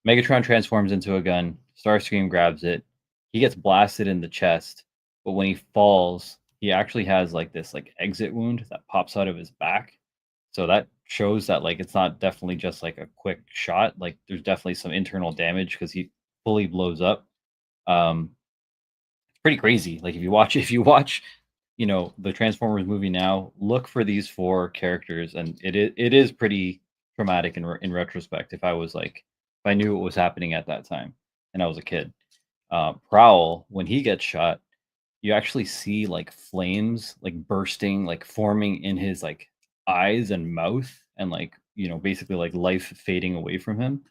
Speaker 1: Megatron transforms into a gun, Starscream grabs it, he gets blasted in the chest, but when he falls, he actually has like this like exit wound that pops out of his back. So that shows that like it's not definitely just like a quick shot. Like there's definitely some internal damage because he fully blows up. It's pretty crazy. Like if you watch the Transformers movie now, look for these 4 characters, and it is pretty traumatic in retrospect. If I knew what was happening at that time, and I was a kid. Prowl, when he gets shot, you actually see like flames like bursting, like forming in his like eyes and mouth, and like basically like life fading away from him.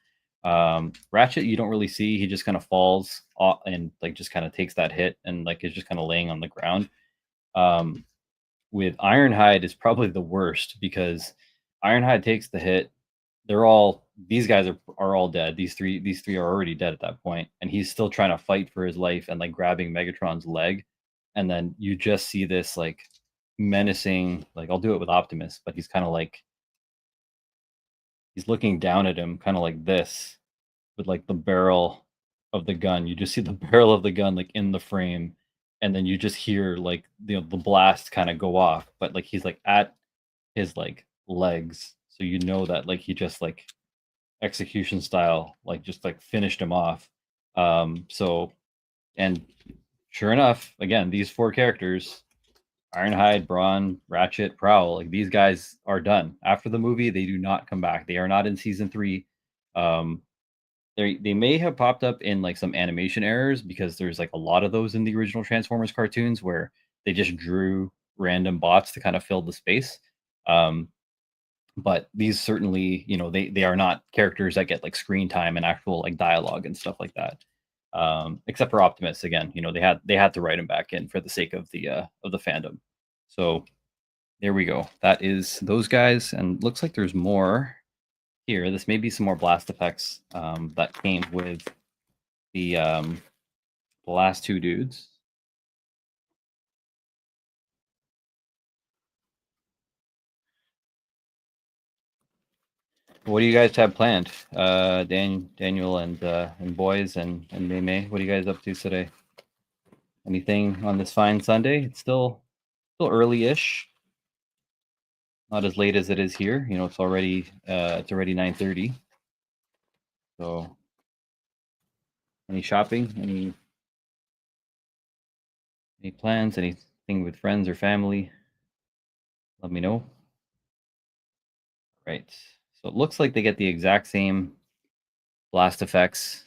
Speaker 1: Ratchet, you don't really see. He just kind of falls and like just kind of takes that hit and like is just kind of laying on the ground. um, with Ironhide is probably the worst because Ironhide takes the hit. These guys are all dead. These three are already dead at that point, and he's still trying to fight for his life and like grabbing Megatron's leg. And then you just see this like menacing, like I'll do it with Optimus, but he's kind of like he's looking down at him, kind of like this, with like the barrel of the gun. You just see the barrel of the gun like in the frame, and then you just hear like the blast kind of go off, but like he's like at his like legs, so you know that like he just like execution style, like just like finished him off. So and sure enough, again, these four characters, Ironhide, Brawn, Ratchet, Prowl, like these guys are done. After the movie, they do not come back. They are not in season three. Um, they may have popped up in like some animation errors because there's like a lot of those in the original Transformers cartoons where they just drew random bots to kind of fill the space. Um, but these certainly, they are not characters that get like screen time and actual like dialogue and stuff like that. Except for Optimus, again, they had to write him back in for the sake of the fandom. So there we go. That is those guys, and looks like there's more here. This may be some more blast effects that came with the last two dudes. What do you guys have planned? Daniel and boys and May May. What are you guys up to today? Anything on this fine Sunday? It's still early-ish. Not as late as it is here. It's already 9:30. So any shopping? Any plans? Anything with friends or family? Let me know. Right. So it looks like they get the exact same blast effects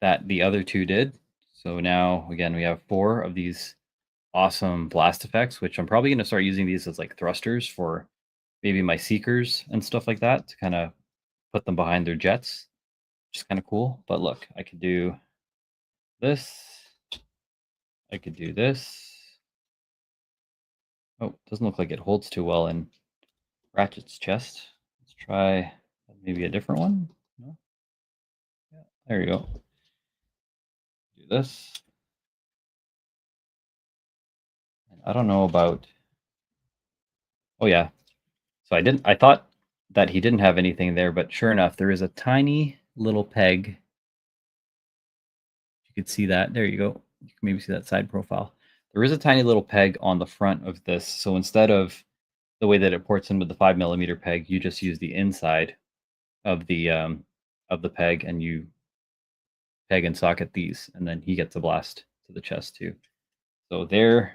Speaker 1: that the other two did. So now again we have four of these awesome blast effects, which I'm probably gonna start using these as like thrusters for maybe my seekers and stuff like that to kind of put them behind their jets, which is kind of cool. But look, I could do this. I could do this. Oh, doesn't look like it holds too well in Ratchet's chest. Let's try maybe a different one. No? Yeah, there you go. Do this. And I don't know about. Oh yeah. So I thought that he didn't have anything there, but sure enough, there is a tiny little peg. You could see that. There you go. You can maybe see that side profile. There is a tiny little peg on the front of this. So instead of the way that it ports in with the 5 millimeter peg, you just use the inside of the peg, and you peg and socket these, and then he gets a blast to the chest too. So there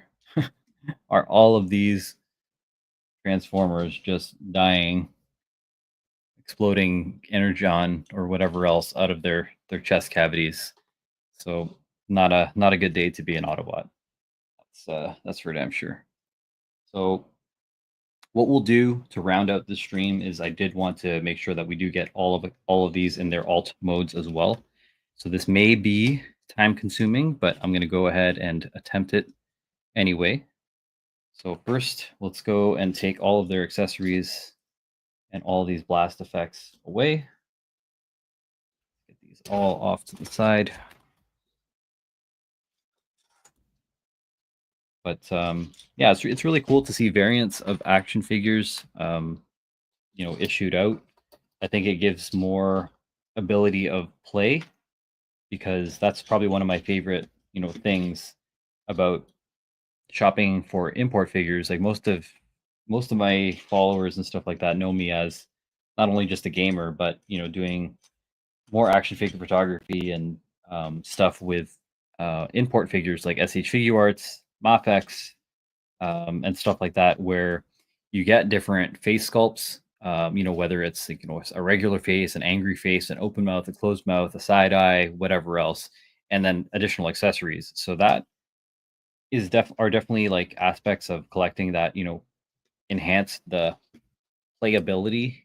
Speaker 1: are all of these Transformers just dying, exploding energon or whatever else out of their chest cavities. So not a good day to be an Autobot. That's for damn sure. So what we'll do to round out the stream is I did want to make sure that we do get all of these in their alt modes as well. So this may be time consuming, but I'm going to go ahead and attempt it anyway. So first, let's go and take all of their accessories and all these blast effects away. Get these all off to the side. But yeah, it's really cool to see variants of action figures, issued out. I think it gives more ability of play because that's probably one of my favorite, things about shopping for import figures. Like most of my followers and stuff like that know me as not only just a gamer, but doing more action figure photography and stuff with import figures like SH Figure Arts, Mafex, and stuff like that, where you get different face sculpts. Whether it's like, a regular face, an angry face, an open mouth, a closed mouth, a side eye, whatever else, and then additional accessories. So that are definitely like aspects of collecting that enhance the playability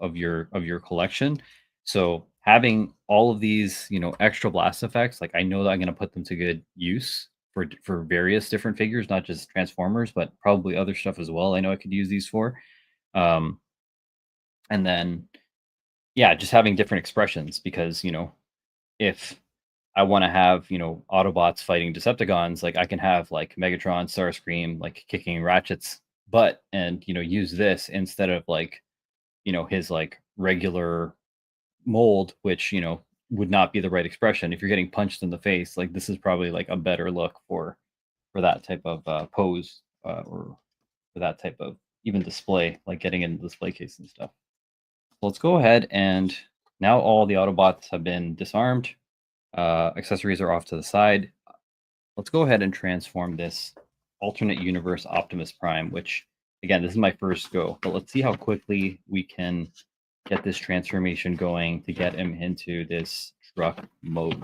Speaker 1: of your collection. So having all of these extra blast effects, like I know that I'm going to put them to good use for various different figures, not just Transformers, but probably other stuff as well. I know I could use these for. um and then yeah, just having different expressions, because if I want to have Autobots fighting Decepticons, like I can have like Megatron, Starscream like kicking Ratchet's butt, and use this instead of like his like regular mold, which would not be the right expression. If you're getting punched in the face, like this is probably like a better look for that type of pose, or for that type of even display, like getting in the display case and stuff. let's go ahead and now all the Autobots have been disarmed. Accessories are off to the side. Let's go ahead and transform this alternate universe Optimus Prime, which again, this is my first go, but let's see how quickly we can get this transformation going to get him into this truck mode.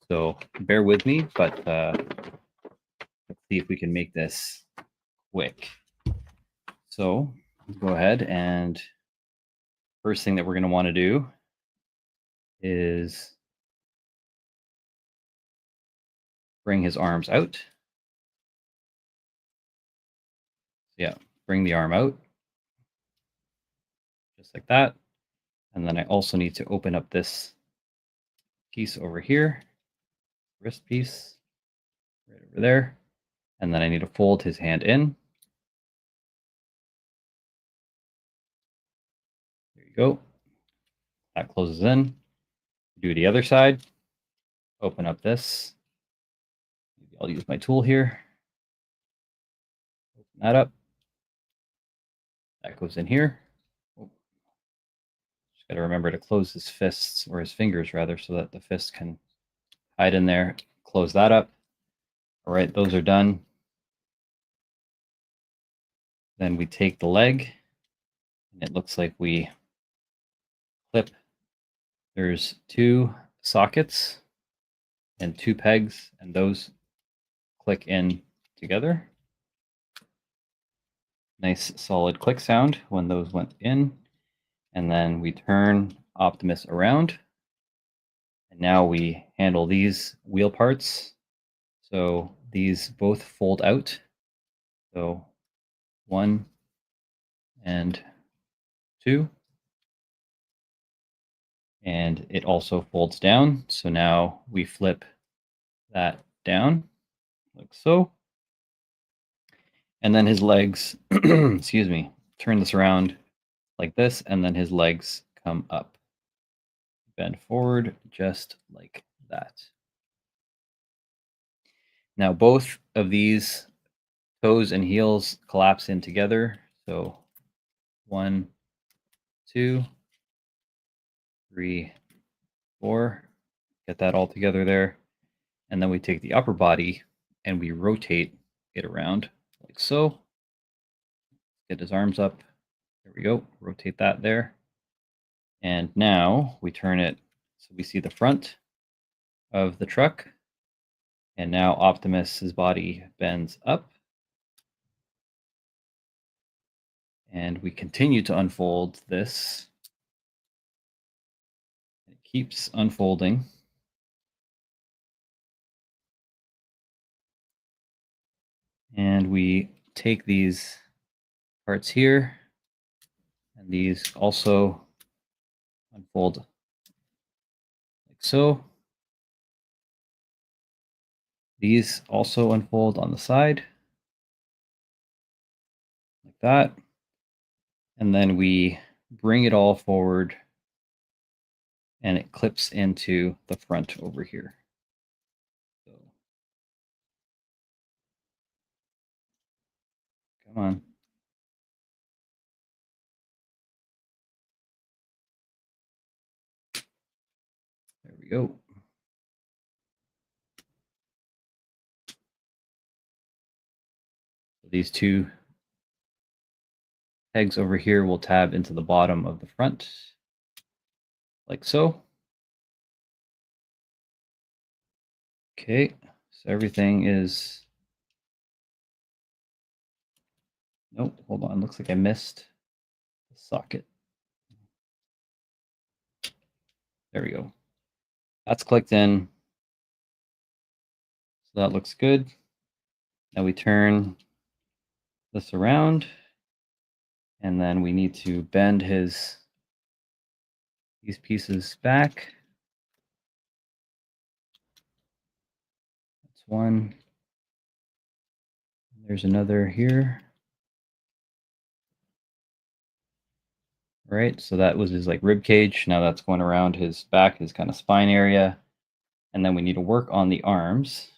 Speaker 1: So bear with me, but let's see if we can make this quick. So let's go ahead, and first thing that we're going to want to do is bring his arms out. Yeah, bring the arm out, just like that. And then I also need to open up this piece over here, wrist piece, right over there. And then I need to fold his hand in. There you go. That closes in. Do the other side. Open up this. Maybe I'll use my tool here. Open that up. That goes in here. Oh, just got to remember to close his fists, or his fingers rather, so that the fist can hide in there. Close that up. All right, those are done. Then we take the leg, and it looks like we clip. There's 2 sockets and 2 pegs, and those click in together. Nice solid click sound when those went in. And then we turn Optimus around. And now we handle these wheel parts. So these both fold out. So 1 and 2. And it also folds down. So now we flip that down like so. And then his legs, excuse me, turn this around like this, and then his legs come up. Bend forward just like that. Now both of these toes and heels collapse in together. So 1, 2, 3, 4. Get that all together there. And then we take the upper body and we rotate it around like so. Get his arms up. There we go. Rotate that there. And now we turn it so we see the front of the truck. And now Optimus's body bends up. And we continue to unfold this. It keeps unfolding. And we take these parts here, and these also unfold like so. These also unfold on the side like that. And then we bring it all forward, and it clips into the front over here. So, come on. There we go. These 2 pegs over here will tab into the bottom of the front, like so. Okay, so everything is... Nope, hold on. Looks like I missed the socket. There we go. That's clicked in. So that looks good. Now we turn this around, and then we need to bend these pieces back. That's one. There's another here. All right, so that was his like rib cage. Now that's going around his back, his kind of spine area. And then we need to work on the arms,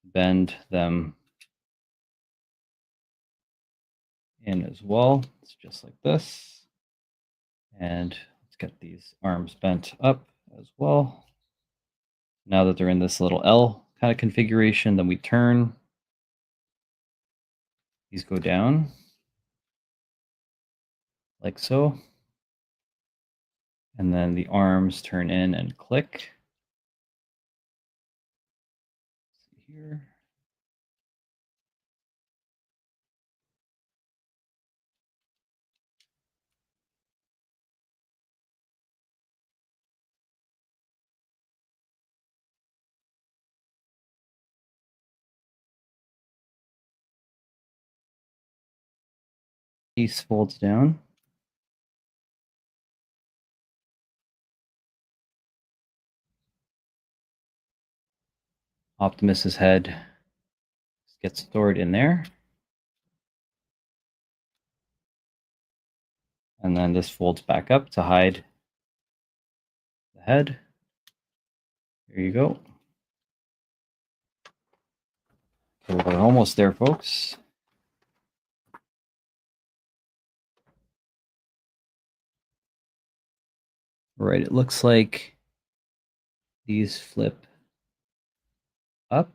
Speaker 1: bend them in as well. It's just like this. And let's get these arms bent up as well. Now that they're in this little L kind of configuration, then we turn. These go down like so. And then the arms turn in and click. Let's see here. Piece folds down. Optimus's head gets stored in there. And then this folds back up to hide the head. There you go. Okay, we're almost there, folks. Right, it looks like these flip up.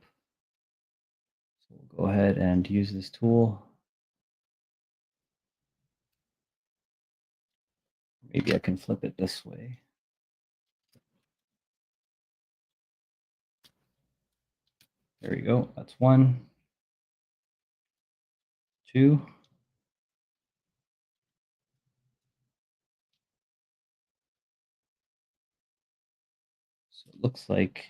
Speaker 1: So we'll go ahead and use this tool. Maybe I can flip it this way. There we go. That's 1, 2. So it looks like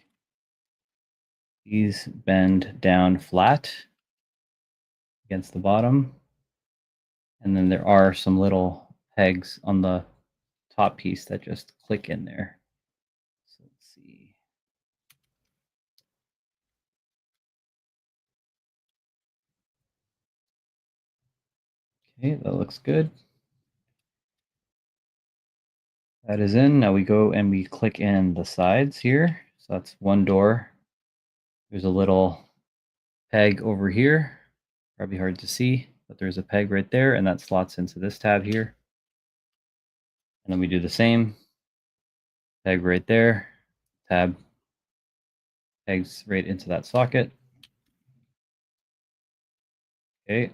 Speaker 1: these bend down flat against the bottom. And then there are some little pegs on the top piece that just click in there. So let's see. Okay, that looks good. That is in. Now we go and we click in the sides here. So that's one door. There's a little peg over here. Probably hard to see, but there's a peg right there, and that slots into this tab here. And then we do the same. Peg right there. Tab pegs right into that socket. Okay.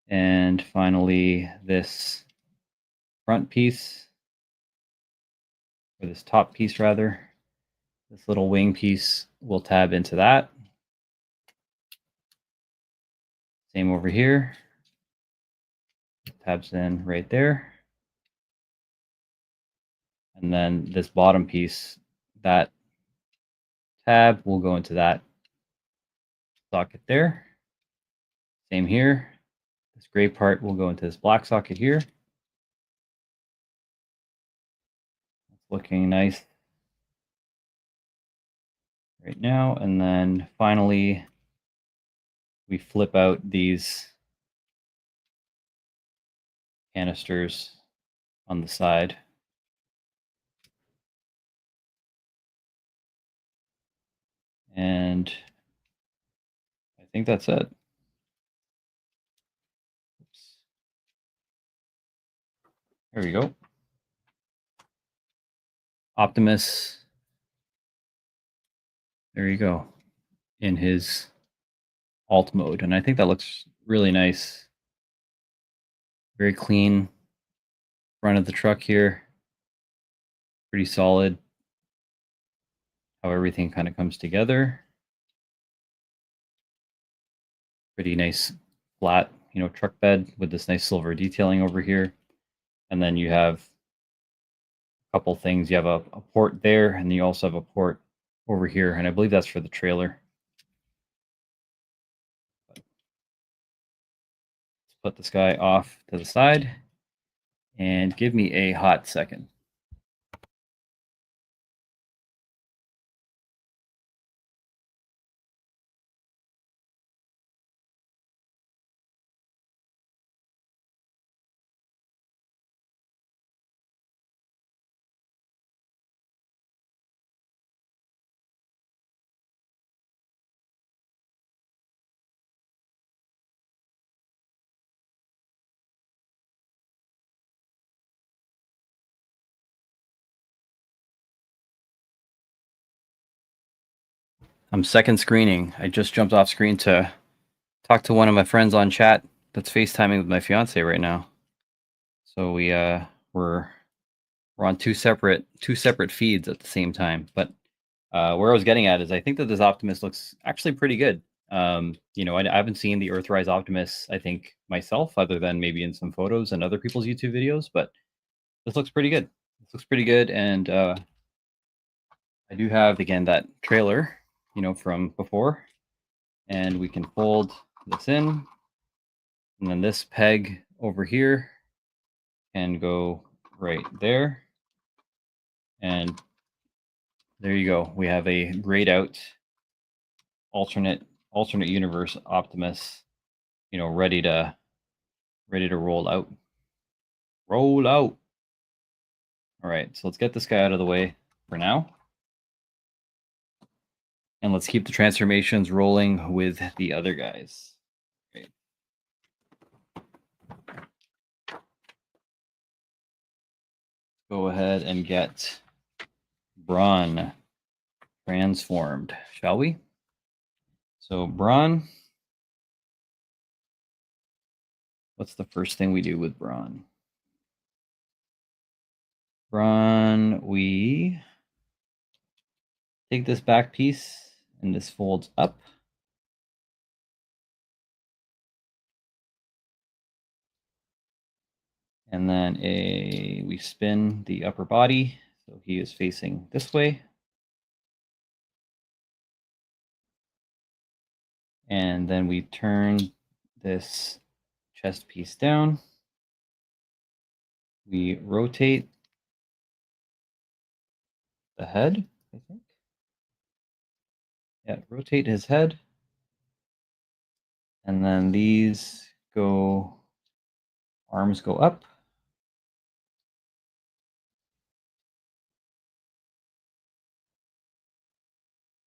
Speaker 1: And finally, this front piece, or this top piece rather, this little wing piece will tab into that. Same over here. Tabs in right there. And then this bottom piece, that tab will go into that socket there. Same here. This gray part will go into this black socket here. It's looking nice right now. And then finally, we flip out these canisters on the side. And I think that's it. Oops. There we go. Optimus. There you go. In his alt mode. And I think that looks really nice. Very clean front of the truck here. Pretty solid how everything kind of comes together. Pretty nice flat, truck bed with this nice silver detailing over here. And then you have a couple things. You have a port there, and you also have a port over here. And I believe that's for the trailer. Let's put this guy off to the side and give me a hot second. I'm second screening. I just jumped off screen to talk to one of my friends on chat that's FaceTiming with my fiance right now. So we're on two separate feeds at the same time. But where I was getting at is I think that this Optimus looks actually pretty good. I haven't seen the Earthrise Optimus, I think, myself, other than maybe in some photos and other people's YouTube videos, but this looks pretty good. This looks pretty good, and I do have, again, that trailer, from before, and we can fold this in, and then this peg over here can go right there, and there you go. We have a grayed out alternate universe Optimus, ready to roll out. Roll out. All right, so let's get this guy out of the way for now. And let's keep the transformations rolling with the other guys. Great. Go ahead and get Brawn transformed, shall we? So Brawn, what's the first thing we do with Brawn? Brawn, we take this back piece and this folds up. And then we spin the upper body, so he is facing this way. And then we turn this chest piece down. We rotate the head, I think. Yeah, rotate his head. And then these arms go up.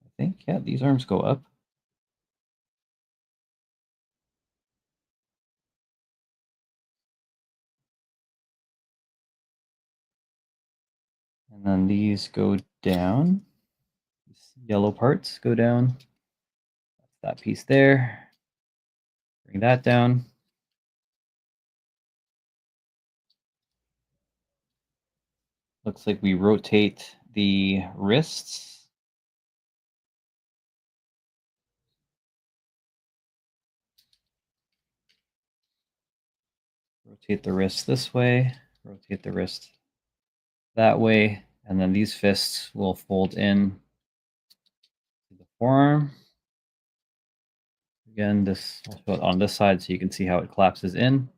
Speaker 1: I think, yeah, these arms go up. And then these go down. These yellow parts go down. That's that piece there. Bring that down. Looks like we rotate the wrists. Rotate the wrist this way. Rotate the wrist that way. And then these fists will fold in to the forearm. Again, this I'll show it on this side so you can see how it collapses in.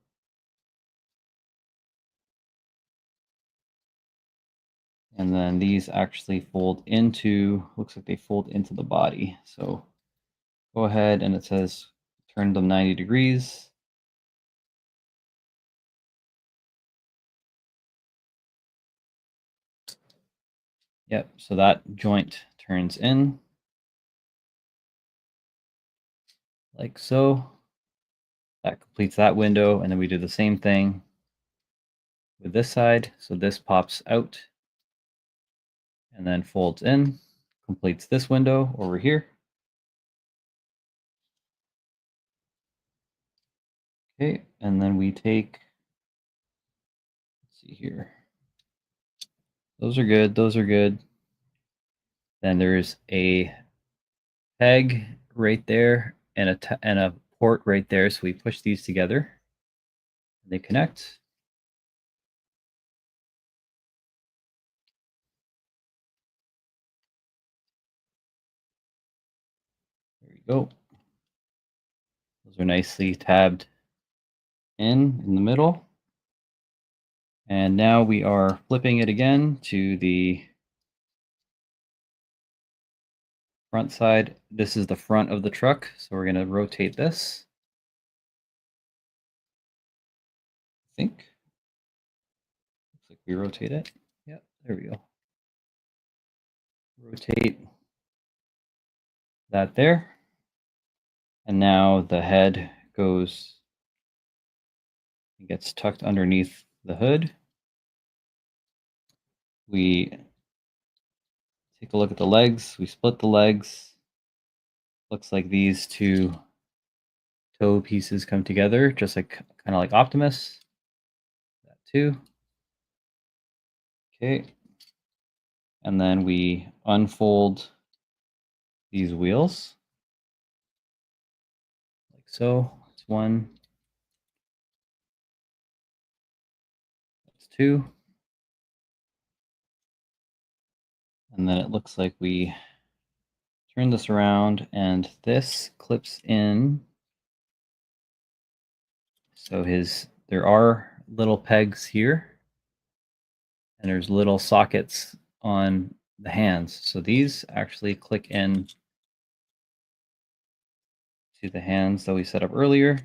Speaker 1: And then these actually fold into, looks like they fold into the body. So go ahead and it says turn them 90 degrees. Yep, so that joint turns in like so. That completes that window, and then we do the same thing with this side. So this pops out and then folds in, completes this window over here. Okay, and then we take, let's see here. Those are good, those are good. Then there's a peg right there and a port right there. So we push these together. They connect. There we go. Those are nicely tabbed in the middle. And now we are flipping it again to the front side. This is the front of the truck, so we're going to rotate this. I think. Looks like we rotate it. Yep, there we go. Rotate that there. And now the head gets tucked underneath the hood. We take a look at the legs. We split the legs. Looks like these two toe pieces come together, just like kind of like Optimus. That too. Okay. And then we unfold these wheels like so. That's one. That's two. And then it looks like we turn this around and this clips in. So there are little pegs here and there's little sockets on the hands. So these actually click in to the hands that we set up earlier.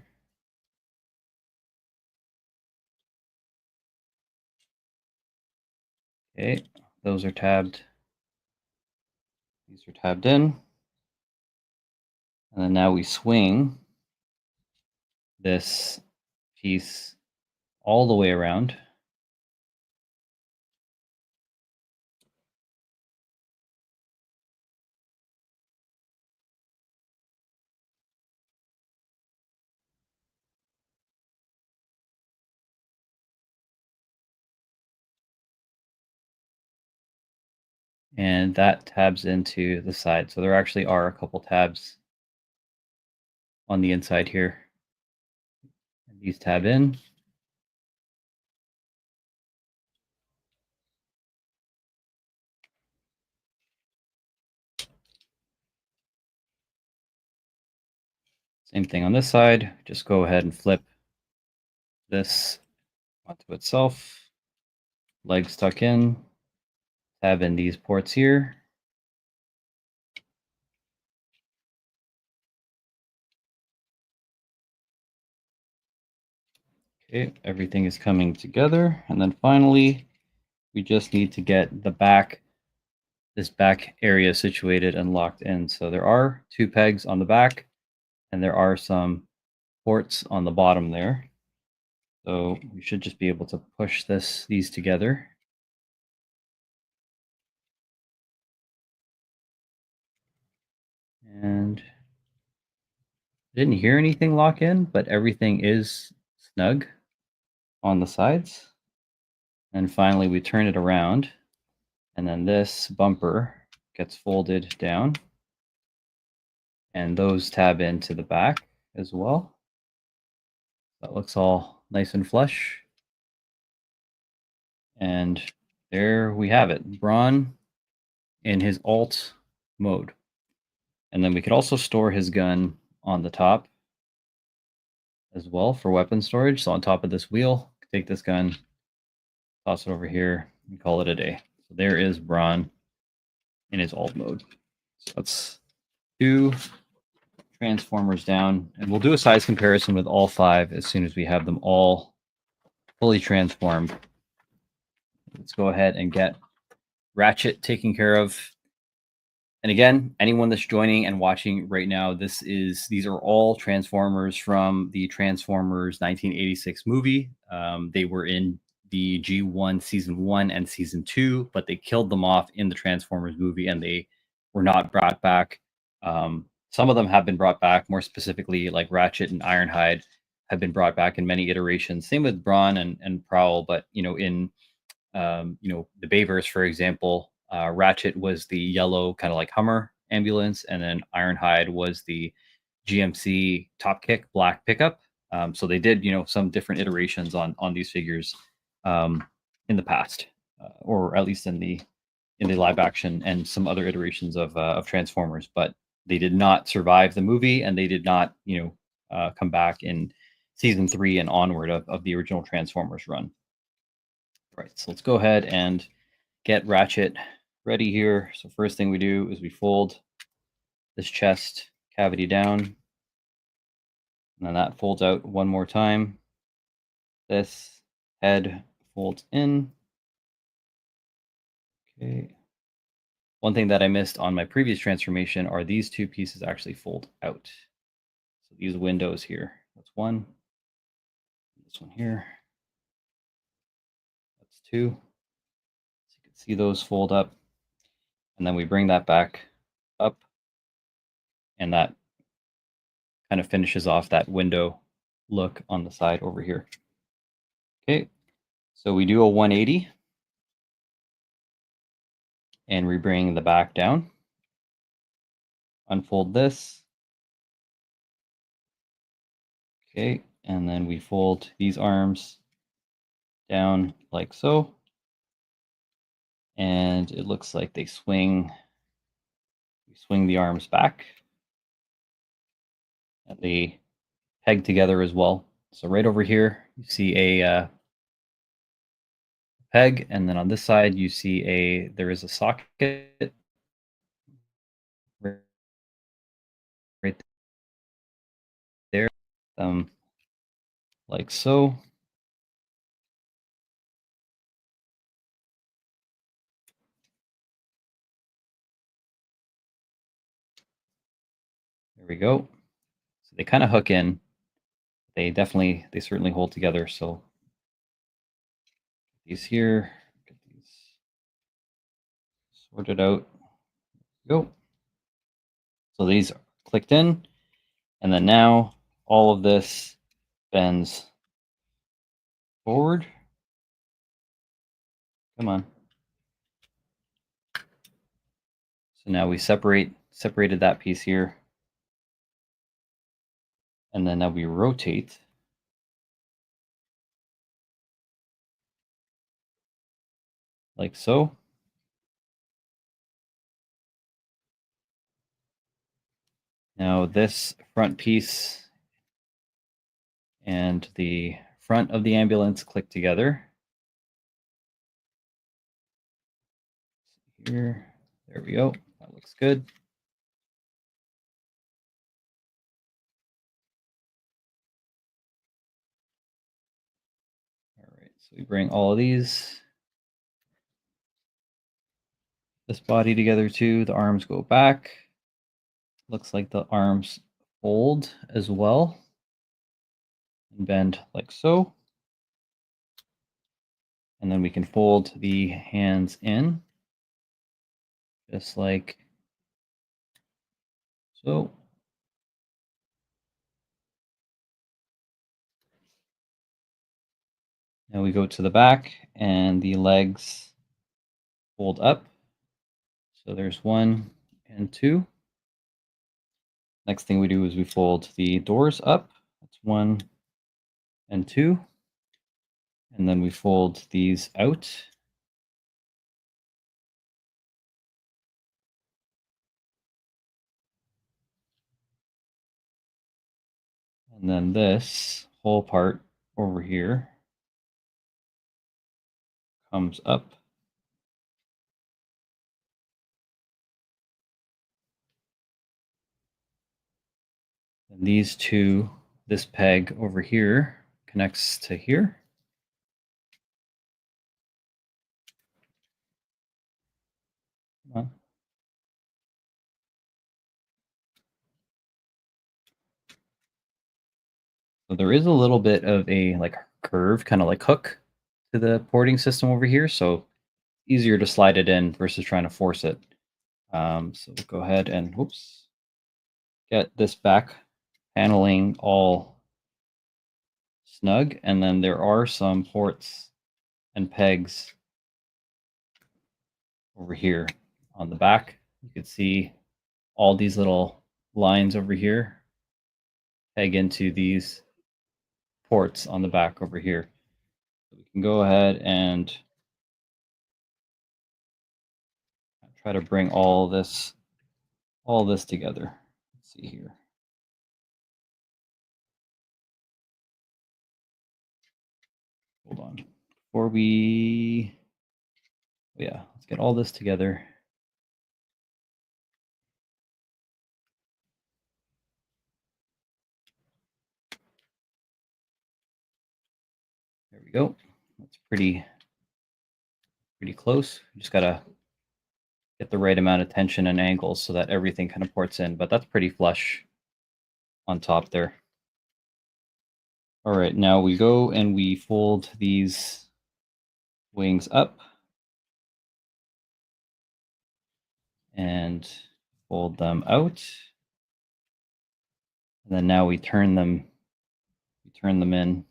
Speaker 1: Okay, those are tabbed. These are tabbed in. And then now we swing this piece all the way around. And that tabs into the side. So there actually are a couple tabs on the inside here. And these tab in. Same thing on this side. Just go ahead and flip this onto itself. Legs tuck in. Tab in these ports here. Okay, everything is coming together. And then finally, we just need to get this back area situated and locked in. So there are two pegs on the back, and there are some ports on the bottom there. So we should just be able to push these together. And I didn't hear anything lock in, but everything is snug on the sides. And finally, we turn it around, and then this bumper gets folded down, and those tab into the back as well. That looks all nice and flush. And there we have it, Braun in his alt mode. And then we could also store his gun on the top as well for weapon storage. So on top of this wheel, take this gun, toss it over here, and call it a day. So there is Braun in his alt mode. So that's two Transformers down, and we'll do a size comparison with all five as soon as we have them all fully transformed. Let's go ahead and get Ratchet taken care of. And again, anyone that's joining and watching right now, these are all Transformers from the Transformers 1986 movie. They were in the G1 season 1 and season 2, but they killed them off in the Transformers movie and they were not brought back. Some of them have been brought back, more specifically like Ratchet and Ironhide have been brought back in many iterations. Same with Brawn and Prowl, but in the Bayverse, for example, Ratchet was the yellow kind of like Hummer ambulance, and then Ironhide was the GMC Top Kick black pickup. So they did, some different iterations on these figures in the past, or at least in the live action and some other iterations of Transformers. But they did not survive the movie, and they did not, come back in season 3 and onward of the original Transformers run. Right, so let's go ahead and get Ratchet ready here. So first thing we do is we fold this chest cavity down, and then that folds out one more time. This head folds in. Okay. One thing that I missed on my previous transformation are these two pieces actually fold out. So these windows here, that's one. This one here, that's two. So you can see those fold up. And then we bring that back up and that kind of finishes off that window look on the side over here. Okay, so we do a 180 and we bring the back down. Unfold this. Okay, and then we fold these arms down like so. And it looks like they swing. We swing the arms back. And they peg together as well. So right over here, you see a peg, and then on this side, you see there is a socket right there, like so. There we go. So they kind of hook in. They certainly hold together. So these here, get these sorted out. Go. So these are clicked in, and then now all of this bends forward. Come on. So now we separated that piece here, and then now we rotate. Like so. Now this front piece and the front of the ambulance click together. Here, there we go. That looks good. All right, so we bring all of this body together too. The arms go back. Looks like the arms fold as well and bend like so. And then we can fold the hands in just like so. Now we go to the back and the legs fold up. So there's 1 and 2. Next thing we do is we fold the doors up. That's 1 and 2. And then we fold these out. And then this whole part over here comes up. And these two, this peg over here connects to here. Come on. So there is a little bit of a like curve, kind of like hook to the porting system over here. So easier to slide it in versus trying to force it. So we'll go ahead and whoops, get this back paneling all snug. And then there are some ports and pegs over here on the back. You can see all these little lines over here peg into these ports on the back over here. So we can go ahead and try to bring all this together. Let's see here. Hold on. Before we, yeah, let's get all this together. There we go. That's pretty close. You just gotta get the right amount of tension and angles so that everything kind of ports in, but that's pretty flush on top there. All right, now we go and we fold these wings up and fold them out. And then now we turn them in.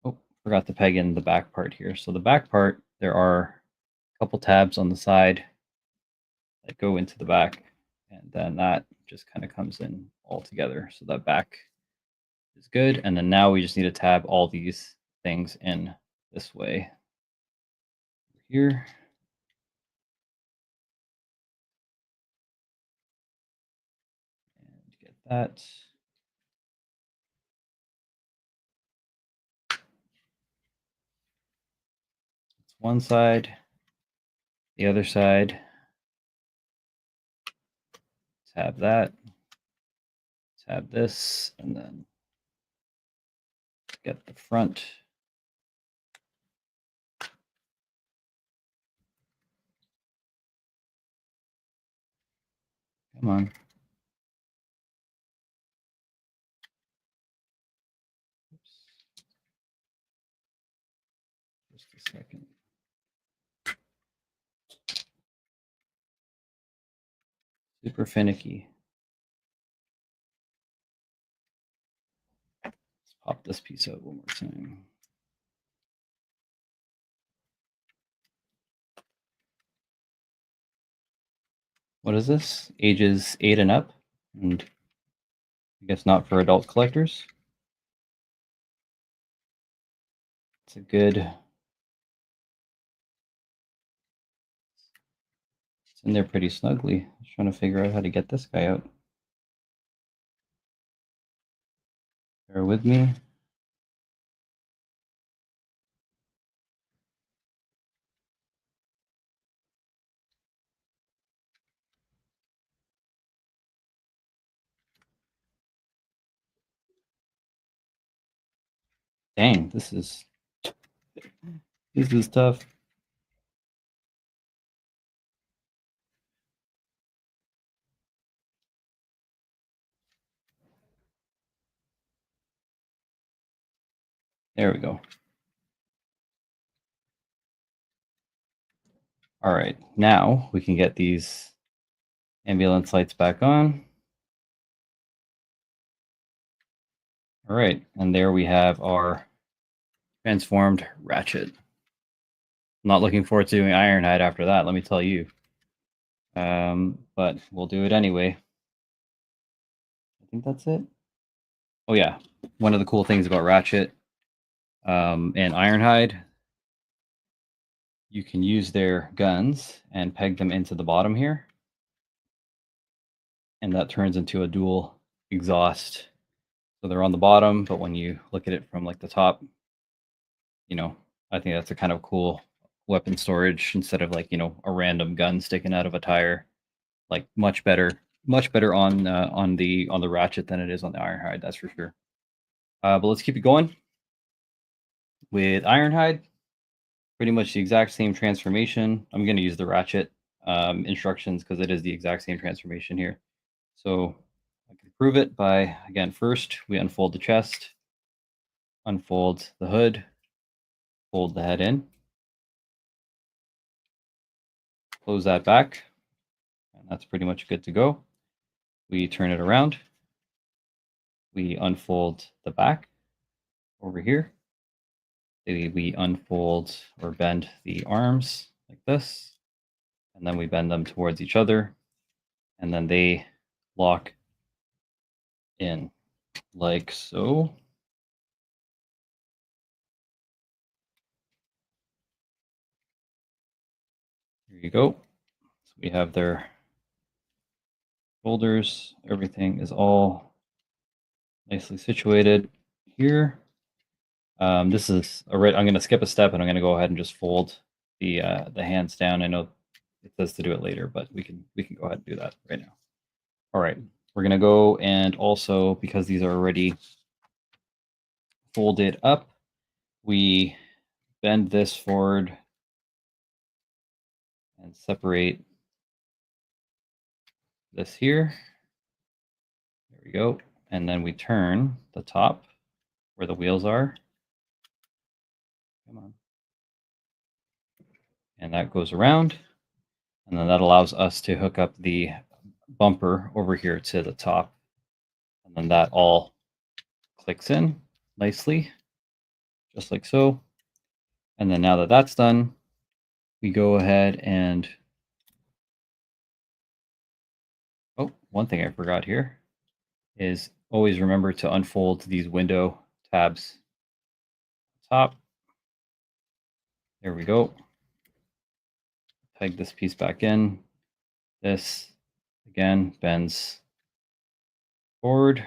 Speaker 1: Oh, forgot to peg in the back part here. So the back part, there are a couple tabs on the side that go into the back, and then that just kind of comes in all together. So that back is good. And then now we just need to tab all these things in this way here. And get that. It's one side, the other side, tab that, tab this, and then get the front. Come on. Oops. Just a second. Super finicky. Let's pop this piece out one more time. What is this? Ages 8 and up? And I guess not for adult collectors. It's a good. It's in there pretty snugly. Just trying to figure out how to get this guy out. Bear with me. Dang, this is tough. There we go. All right, now we can get these ambulance lights back on. All right, and there we have our transformed Ratchet. I'm not looking forward to doing Ironhide after that, let me tell you. But we'll do it anyway. I think that's it. Oh yeah, one of the cool things about Ratchet and Ironhide, you can use their guns and peg them into the bottom here. And that turns into a dual exhaust. So they're on the bottom, but when you look at it from like the top, you know, I think that's a kind of cool weapon storage instead of like, you know, a random gun sticking out of a tire. Like much better on the Ratchet than it is on the Ironhide, that's for sure. But let's keep it going. With Ironhide, pretty much the exact same transformation. I'm going to use the Ratchet instructions because it is the exact same transformation here. So I can prove it by, again, first we unfold the chest, unfold the hood, fold the head in, close that back, and that's pretty much good to go. We turn it around, we unfold the back over here, we unfold or bend the arms like this, and then we bend them towards each other, and then they lock in like so. Here you go. So we have their shoulders, everything is all nicely situated here. This is I'm going to skip a step and I'm going to go ahead and just fold the hands down. I know it says to do it later, but we can go ahead and do that right now. All right, we're going to go and also, because these are already folded up, we bend this forward and separate this here. There we go. And then we turn the top where the wheels are. Come on. And that goes around. And then that allows us to hook up the bumper over here to the top. And And that all clicks in nicely, just like so. And then now that that's done, we go ahead and, oh, one thing I forgot here is always remember to unfold these window tabs. Top. There we go. Peg this piece back in. This, again, bends forward.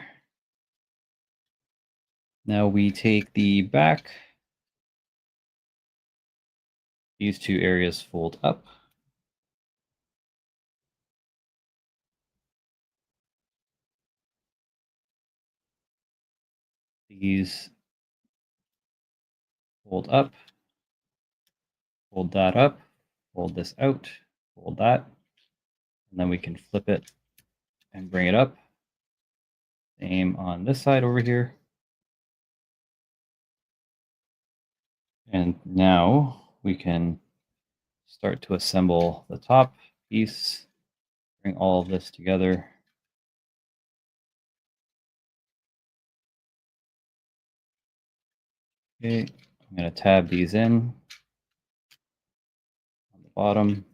Speaker 1: Now we take the back. These two areas fold up. These fold up. Fold that up. Fold this out. Fold that. And then we can flip it and bring it up. Same on this side over here. And now we can start to assemble the top piece, bring all of this together. Okay, I'm going to tab these in on the bottom.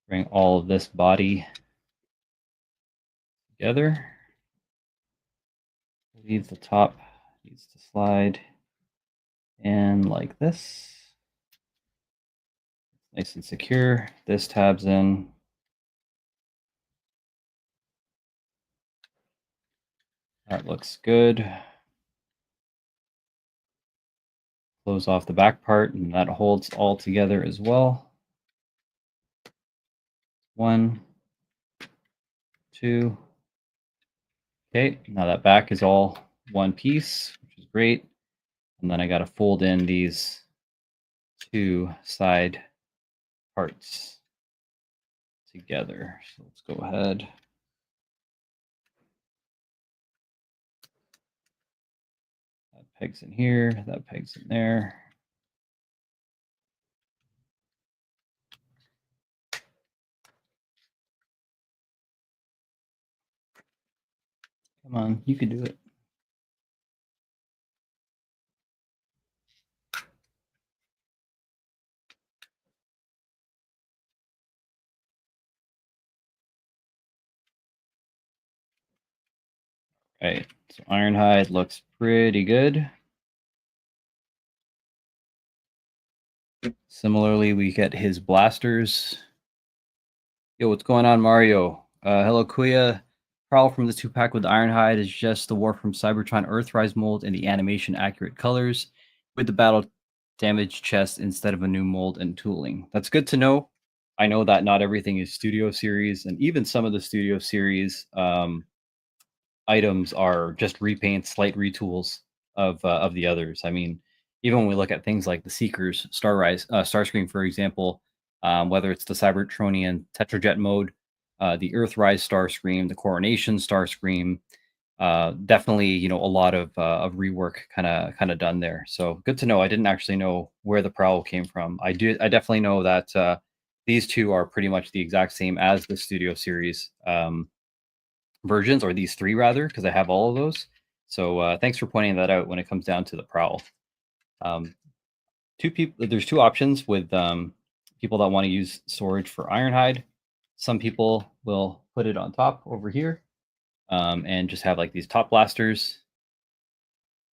Speaker 1: Bring all of this body together. Leave the top needs to slide in like this. Nice and secure. This tabs in. That looks good. Close off the back part, and that holds all together as well. 1, 2. Okay, now that back is all one piece, which is great. And then I got to fold in these two side parts together. So let's go ahead. That pegs in here, that pegs in there. Come on, you can do it. Right, so Ironhide looks pretty good. Similarly, we get his blasters. Yo, what's going on, Mario? Hello, Kuya. Prowl from the 2-pack with Ironhide is just the War from Cybertron Earthrise mold in the animation accurate colors with the battle damage chest instead of a new mold and tooling. That's good to know. I know that not everything is Studio Series, and even some of the Studio Series items are just repaints, slight retools of the others. I mean, even when we look at things like the Seekers, Starscream, for example, whether it's the Cybertronian Tetrajet mode, the Earthrise Starscream, the Coronation Starscream, definitely, you know, a lot of rework kind of done there. So good to know. I didn't actually know where the Prowl came from. I definitely know that these two are pretty much the exact same as the Studio Series versions, or these three rather, because I have all of those. So thanks for pointing that out when it comes down to the Prowl. There's two options with people that want to use storage for Ironhide. Some people will put it on top over here and just have like these top blasters,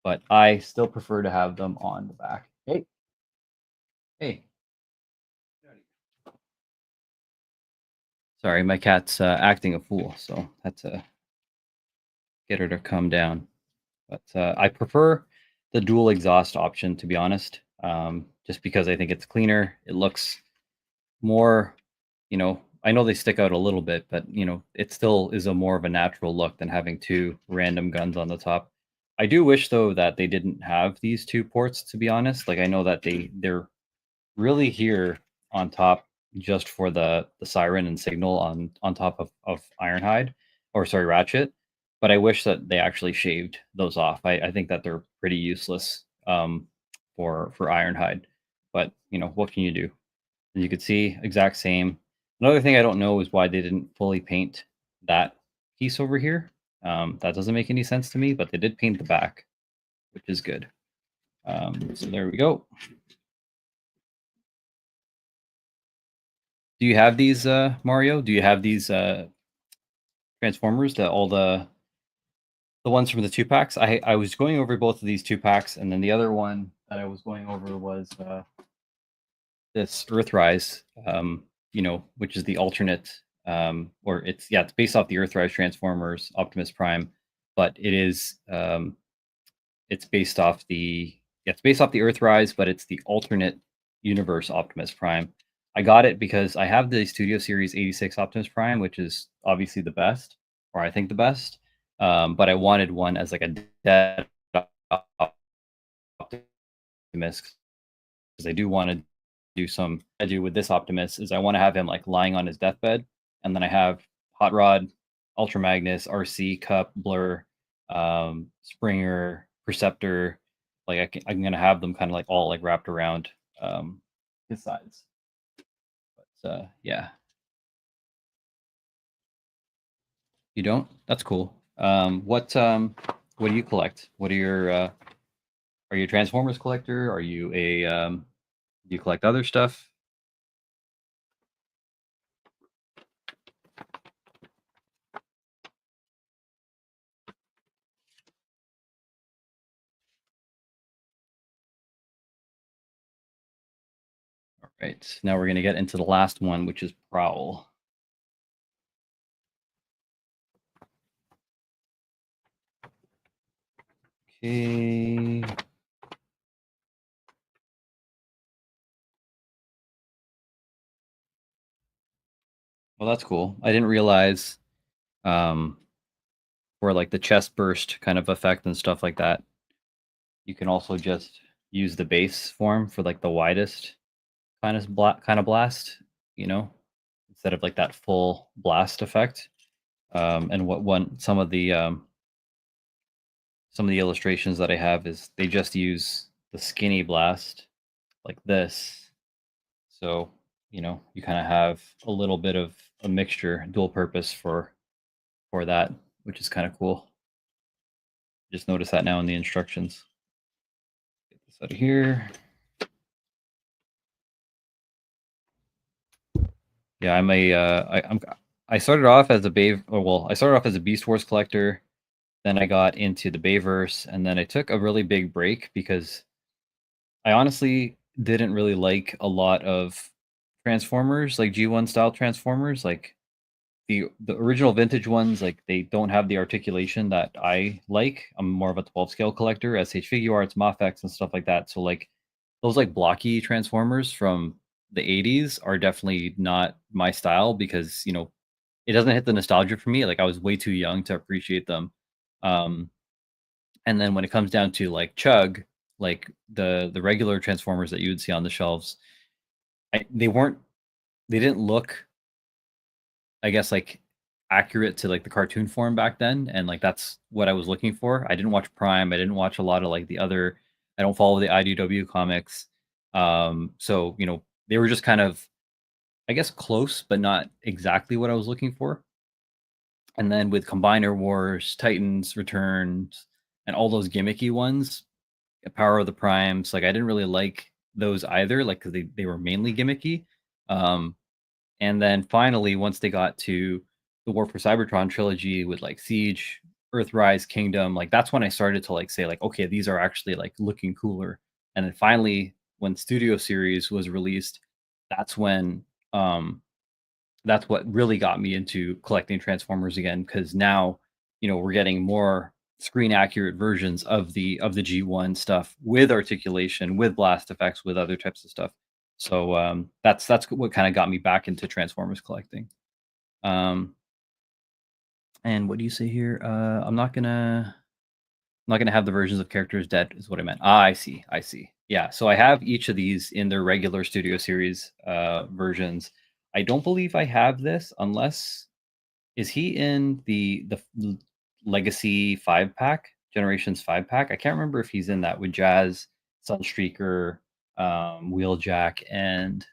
Speaker 1: but I still prefer to have them on the back. Hey. Sorry, my cat's acting a fool, so had to get her to calm down. But I prefer the dual exhaust option, to be honest, just because I think it's cleaner. It looks more, you know, I know they stick out a little bit, but, you know, it still is a more of a natural look than having two random guns on the top. I do wish, though, that they didn't have these two ports, to be honest. Like, I know that they're really here on top just for the siren and signal on top of Ironhide, or sorry, Ratchet. But I wish that they actually shaved those off. I think that they're pretty useless for Ironhide. but what can you do? As you can see, exact same. Another thing I don't know is why they didn't fully paint that piece over here. That doesn't make any sense to me, but they did paint the back, which is good. So there we go. Do you have these, Mario? Do you have these Transformers? All the ones from the two packs? I was going over both of these two packs, and then the other one that I was going over was this Earthrise, which is the alternate, or it's based off the Earthrise Transformers Optimus Prime, but it's based off the Earthrise, but it's the alternate universe Optimus Prime. I got it because I have the Studio Series 86 Optimus Prime, which is obviously the best, or I think the best. But I wanted one as like a dead Optimus because I do want to do some. I do with this Optimus is I want to have him like lying on his deathbed, and then I have Hot Rod, Ultra Magnus, RC, Cup, Blur, Springer, Perceptor. Like I'm gonna have them kind of like all like wrapped around his sides. But yeah, you don't? That's cool. What do you collect? What are your are you a Transformers collector? Are you a do you collect other stuff? All right. Now we're gonna get into the last one, which is Prowl. Okay. Well, that's cool. I didn't realize um, for like the chest burst kind of effect and stuff like that, you can also just use the base form for like the widest kind of blast, you know, instead of like that full blast effect. And what one some of the illustrations that I have is they just use the skinny blast like this. So, you kind of have a little bit of a mixture, dual purpose for that, which is kind of cool. Just notice that now in the instructions. Get this out of here. Yeah, I started off as a I started off as a Beast Wars collector. Then I got into the Bayverse, and then I took a really big break because I honestly didn't really like a lot of Transformers, like G1 style Transformers. Like the original vintage ones, like they don't have the articulation that I like. I'm more of a 12 scale collector, SH Figure Arts, Mafex, and stuff like that. So like those like blocky Transformers from the 80s are definitely not my style because it doesn't hit the nostalgia for me. Like I was way too young to appreciate them. Um, and then when it comes down to like Chug, like the regular Transformers that you would see on the shelves, they didn't look, I guess, like accurate to like the cartoon form back then, and like that's what I was looking for. I didn't watch Prime. I didn't watch a lot of like the other. I don't follow the IDW comics, so they were just kind of, I guess, close, but not exactly what I was looking for. And then with Combiner Wars, Titans Returns, and all those gimmicky ones, Power of the Primes, like I didn't really like those either, like because they were mainly gimmicky. Um, and then finally, once they got to the War for Cybertron trilogy with like Siege, Earthrise, Kingdom, like that's when I started to like say like, okay, these are actually like looking cooler. And then finally, when Studio Series was released, that's when that's what really got me into collecting Transformers again because now we're getting more screen accurate versions of the G1 stuff with articulation, with blast effects, with other types of stuff. So that's what kind of got me back into Transformers collecting. Um, and what do you say here? I'm not gonna have the versions of characters dead is what I meant. I see. I see. Yeah. So I have each of these in their regular Studio Series versions. I don't believe I have this unless is he in the Legacy 5 pack, Generations 5 pack? I can't remember if he's in that with Jazz, Sunstreaker. Wheeljack, and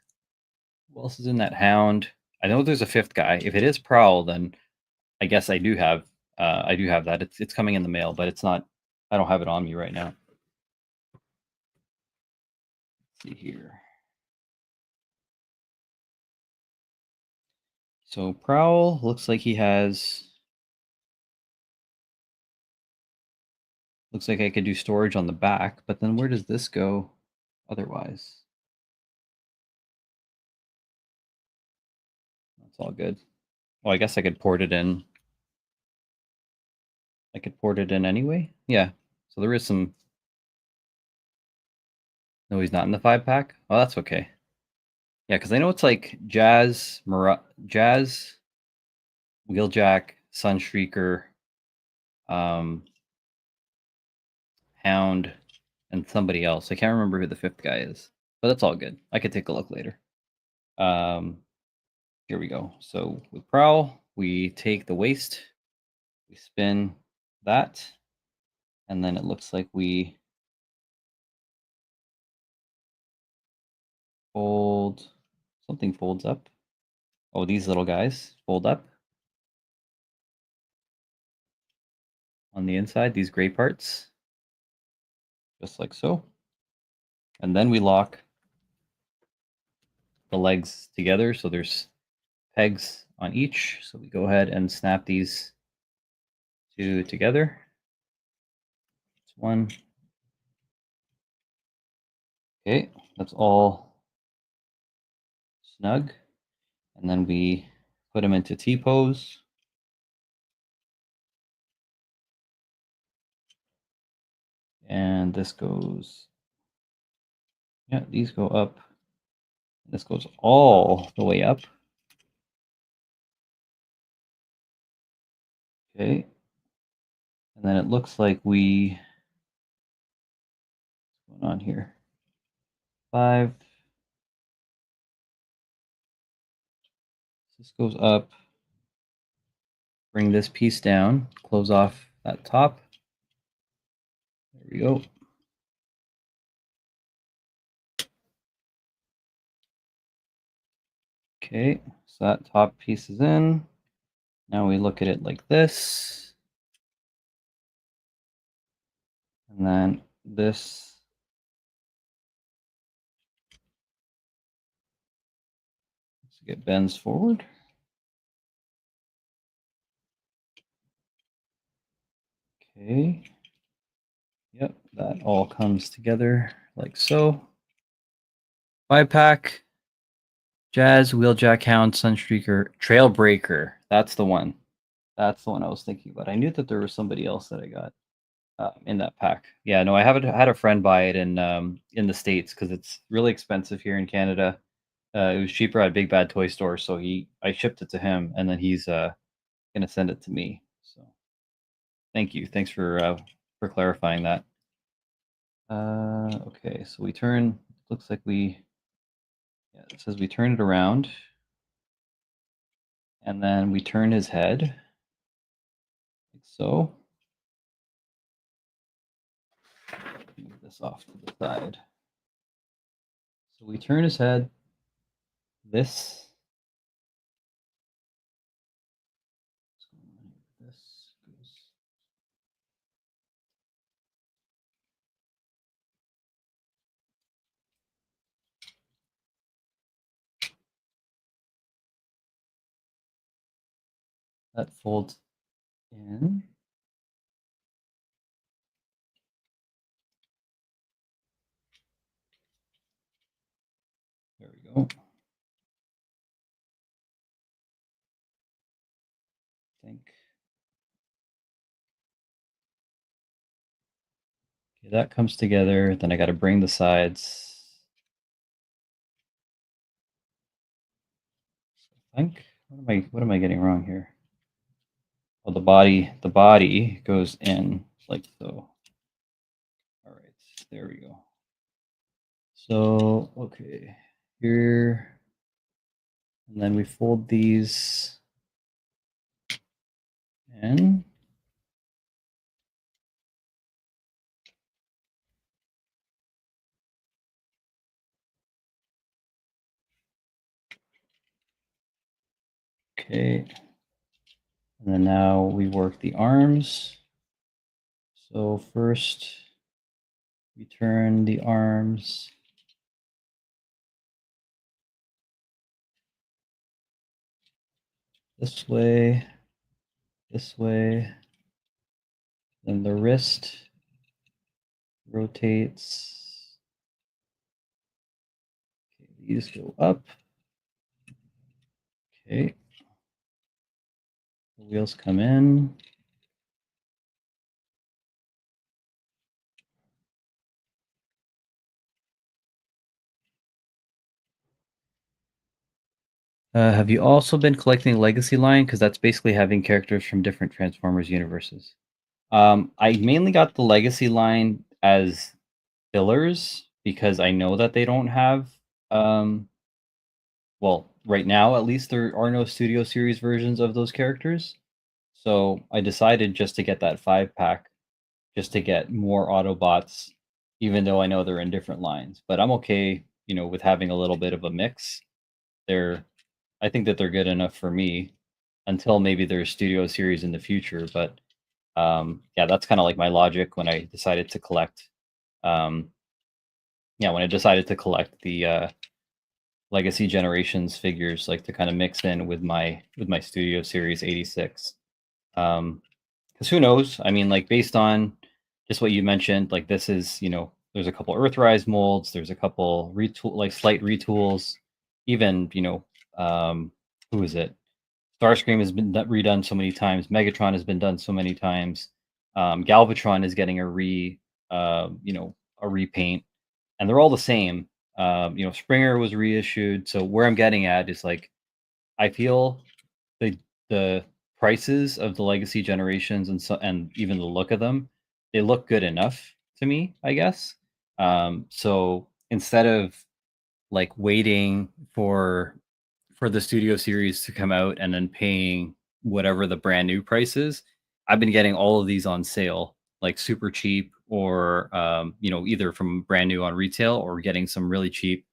Speaker 1: who else is in that hound? I know there's a fifth guy. If it is Prowl, then I guess I do have that. It's coming in the mail, but it's not. I don't have it on me right now. Let's see here. So Prowl looks like he has. Looks like I could do storage on the back, but then where does this go otherwise? That's all good. Well, I guess I could port it in. I could port it in anyway. Yeah. So there is some. No, he's not in the 5-pack. Oh, that's okay. Yeah, because I know it's like Jazz, Wheeljack, Sunstreaker, um, Hound, and somebody else. I can't remember who the fifth guy is, but that's all good. I could take a look later. Um, here we go. So with Prowl, we take the waist, we spin that, and then it looks like we fold, something folds up. Oh, these little guys fold up on the inside, these gray parts, just like so. And then we lock the legs together. So there's pegs on each. So we go ahead and snap these two together. It's one. Okay, that's all snug. And then we put them into T-pose. And this goes, yeah, these go up. This goes all the way up. Okay. And then it looks like what's going on here? 5. This goes up. Bring this piece down, close off that top. There we go. Okay, so that top piece is in. Now we look at it like this. And then this. It bends forward. Okay. Yep, that all comes together like so. 5-pack, Jazz, Wheeljack, Hound, Sunstreaker, Trailbreaker. That's the one. That's the one I was thinking about. I knew that there was somebody else that I got in that pack. Yeah, no, I haven't had a friend buy it in the States because it's really expensive here in Canada. It was cheaper at Big Bad Toy Store, so I shipped it to him, and then he's gonna send it to me. So thank you. Thanks for clarifying that. Okay, so we turn. Looks like yeah, it says we turn it around, and then we turn his head like so. Move this off to the side. So we turn his head. This. This goes. That folds in. There we go. I think. Okay, that comes together. Then I got to bring the sides. I think. What am I getting wrong here? Oh, the body goes in like so. All right, there we go. So, okay, here, and then we fold these in. Okay. And then now we work the arms. So first we turn the arms this way, then the wrist rotates. Okay, these go up. Okay, the wheels come in. Have you also been collecting Legacy line? Because that's basically having characters from different Transformers universes. I mainly got the Legacy line as fillers because I know that they don't have well, right now at least there are no Studio Series versions of those characters. So I decided just to get that 5-pack just to get more Autobots, even though I know they're in different lines. But I'm okay, with having a little bit of a mix. They're I think that they're good enough for me until maybe there's Studio Series in the future. But yeah, that's kind of like my logic when I decided to collect. Um, yeah, when I decided to collect the Legacy Generations figures, like to kind of mix in with my Studio Series 86. Because who knows? I mean, like based on just what you mentioned, like this is, there's a couple Earthrise molds, there's a couple retool, like slight retools, even, who is it? Starscream has been redone so many times. Megatron has been done so many times. Galvatron is getting a repaint, and they're all the same. Springer was reissued. So where I'm getting at is like I feel the prices of the legacy generations and even the look of them, they look good enough to me, I guess. So instead of like waiting for the studio series to come out and then paying whatever the brand new price is, I've been getting all of these on sale, like super cheap, or either from brand new on retail or getting some really cheap,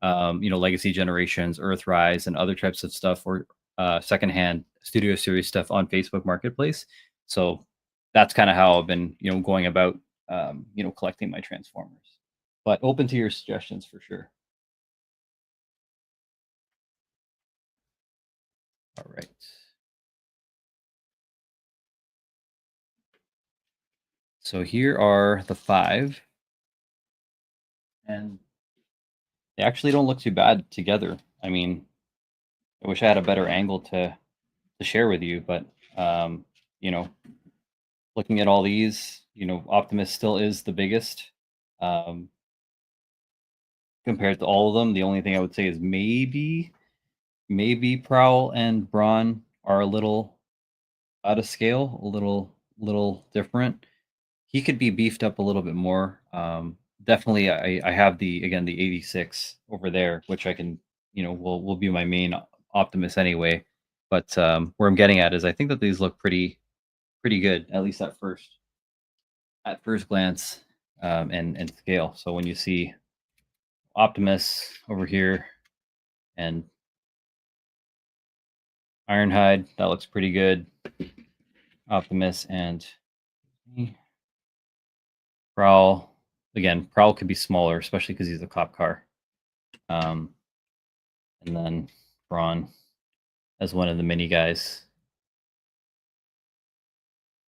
Speaker 1: Legacy Generations, Earthrise, and other types of stuff, or secondhand studio series stuff on Facebook Marketplace. So that's kind of how I've been, going about, collecting my Transformers. But open to your suggestions for sure. All right. So here are the 5, and they actually don't look too bad together. I mean, I wish I had a better angle to share with you, but um, you know, looking at all these, Optimus still is the biggest compared to all of them. The only thing I would say is maybe Prowl and Brawn are a little out of scale, a little different. He could be beefed up a little bit more. Definitely, I have the 86 over there, which I can, will be my main Optimus anyway. But where I'm getting at is I think that these look pretty good, at least at first glance, and scale. So when you see Optimus over here and Ironhide, that looks pretty good. Optimus and Prowl. Again, Prowl could be smaller, especially because he's a cop car. Um, and then Braun as one of the mini guys.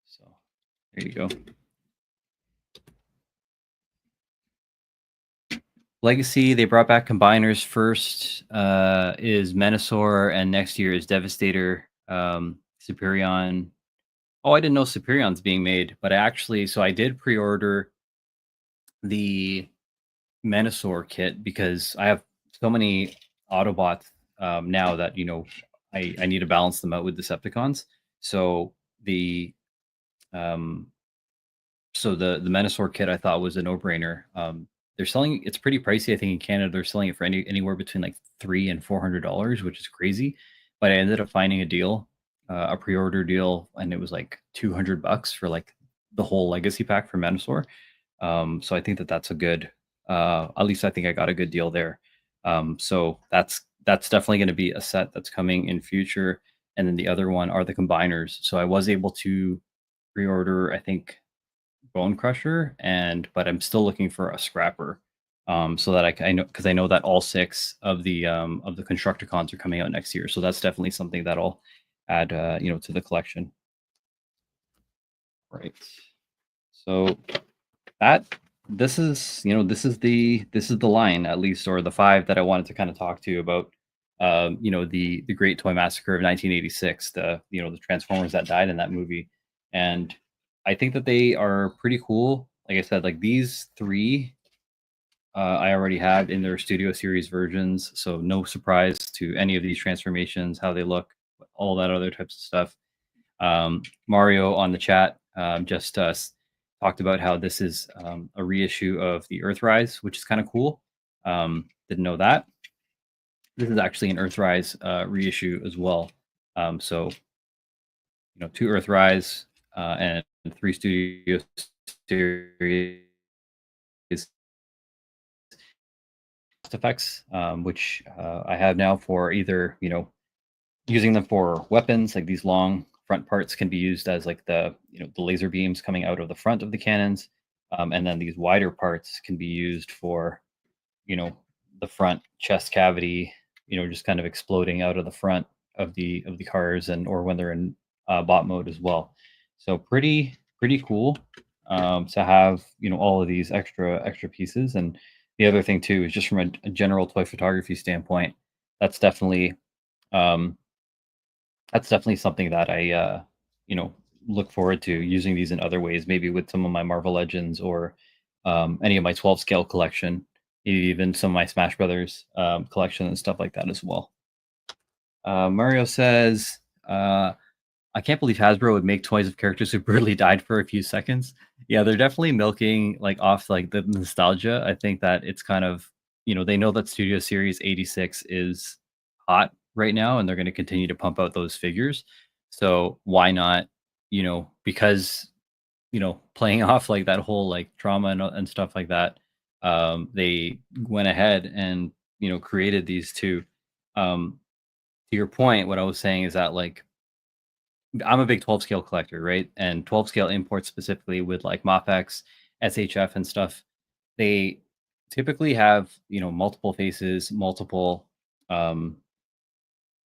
Speaker 1: So there you go. Legacy, they brought back combiners first, is Menasor, and next year is Devastator, Superion. Oh, I didn't know Superion's being made, but I did pre-order the Menasor kit because I have so many Autobots now that I need to balance them out with Decepticons. So the um, the Menasor kit I thought was a no-brainer. They're selling it's pretty pricey. I think in Canada they're selling it for anywhere between like $300 and $400, which is crazy. But I ended up finding a deal, a pre-order deal, and it was like $200 for like the whole legacy pack for Menasor. So I think that that's a good. At least I think I got a good deal there. So that's definitely going to be a set that's coming in future. and then the other one are the combiners. So I was able to pre-order, I think, Bone Crusher, but I'm still looking for a Scrapper, so that I know, because I know that all six of the Constructicons are coming out next year. So that's definitely something that I'll add, to the collection. Right. So that this is the line, at least, or the five that I wanted to kind of talk to you about. The Great Toy Massacre of 1986, the Transformers that died in that movie, and I think that they are pretty cool. Like I said, like these three, I already have in their Studio Series versions, so no surprise to any of these transformations, how they look, all that other types of stuff. Mario on the chat just talked about how this is a reissue of the Earthrise, which is kind of cool. Didn't know that. This is actually an Earthrise reissue as well. So, two Earthrise and three Studio Series effects, which I have now for either, using them for weapons. Like these long front parts can be used as like the laser beams coming out of the front of the cannons, and then these wider parts can be used for, you know the front chest cavity, just kind of exploding out of the front of the cars, and or when they're in bot mode as well. So pretty cool, to have, all of these extra pieces. And the other thing too is just from a general toy photography standpoint, that's definitely um, something that I you know look forward to using these in other ways, maybe with some of my Marvel Legends, or any of my 12 scale collection, even some of my Smash Brothers collection and stuff like that as well. Mario says, I can't believe Hasbro would make toys of characters who brutally died for a few seconds. Yeah, they're definitely milking like off like the nostalgia. I think that it's kind of, they know that Studio Series 86 is hot right now, and they're going to continue to pump out those figures. So why not, because, playing off like that whole like trauma and stuff like that, they went ahead and, created these two. To your point, what I was saying is that, like, I'm a big 12 scale collector, right? And 12 scale imports, specifically with like MOPX, SHF, and stuff, they typically have, multiple faces, um,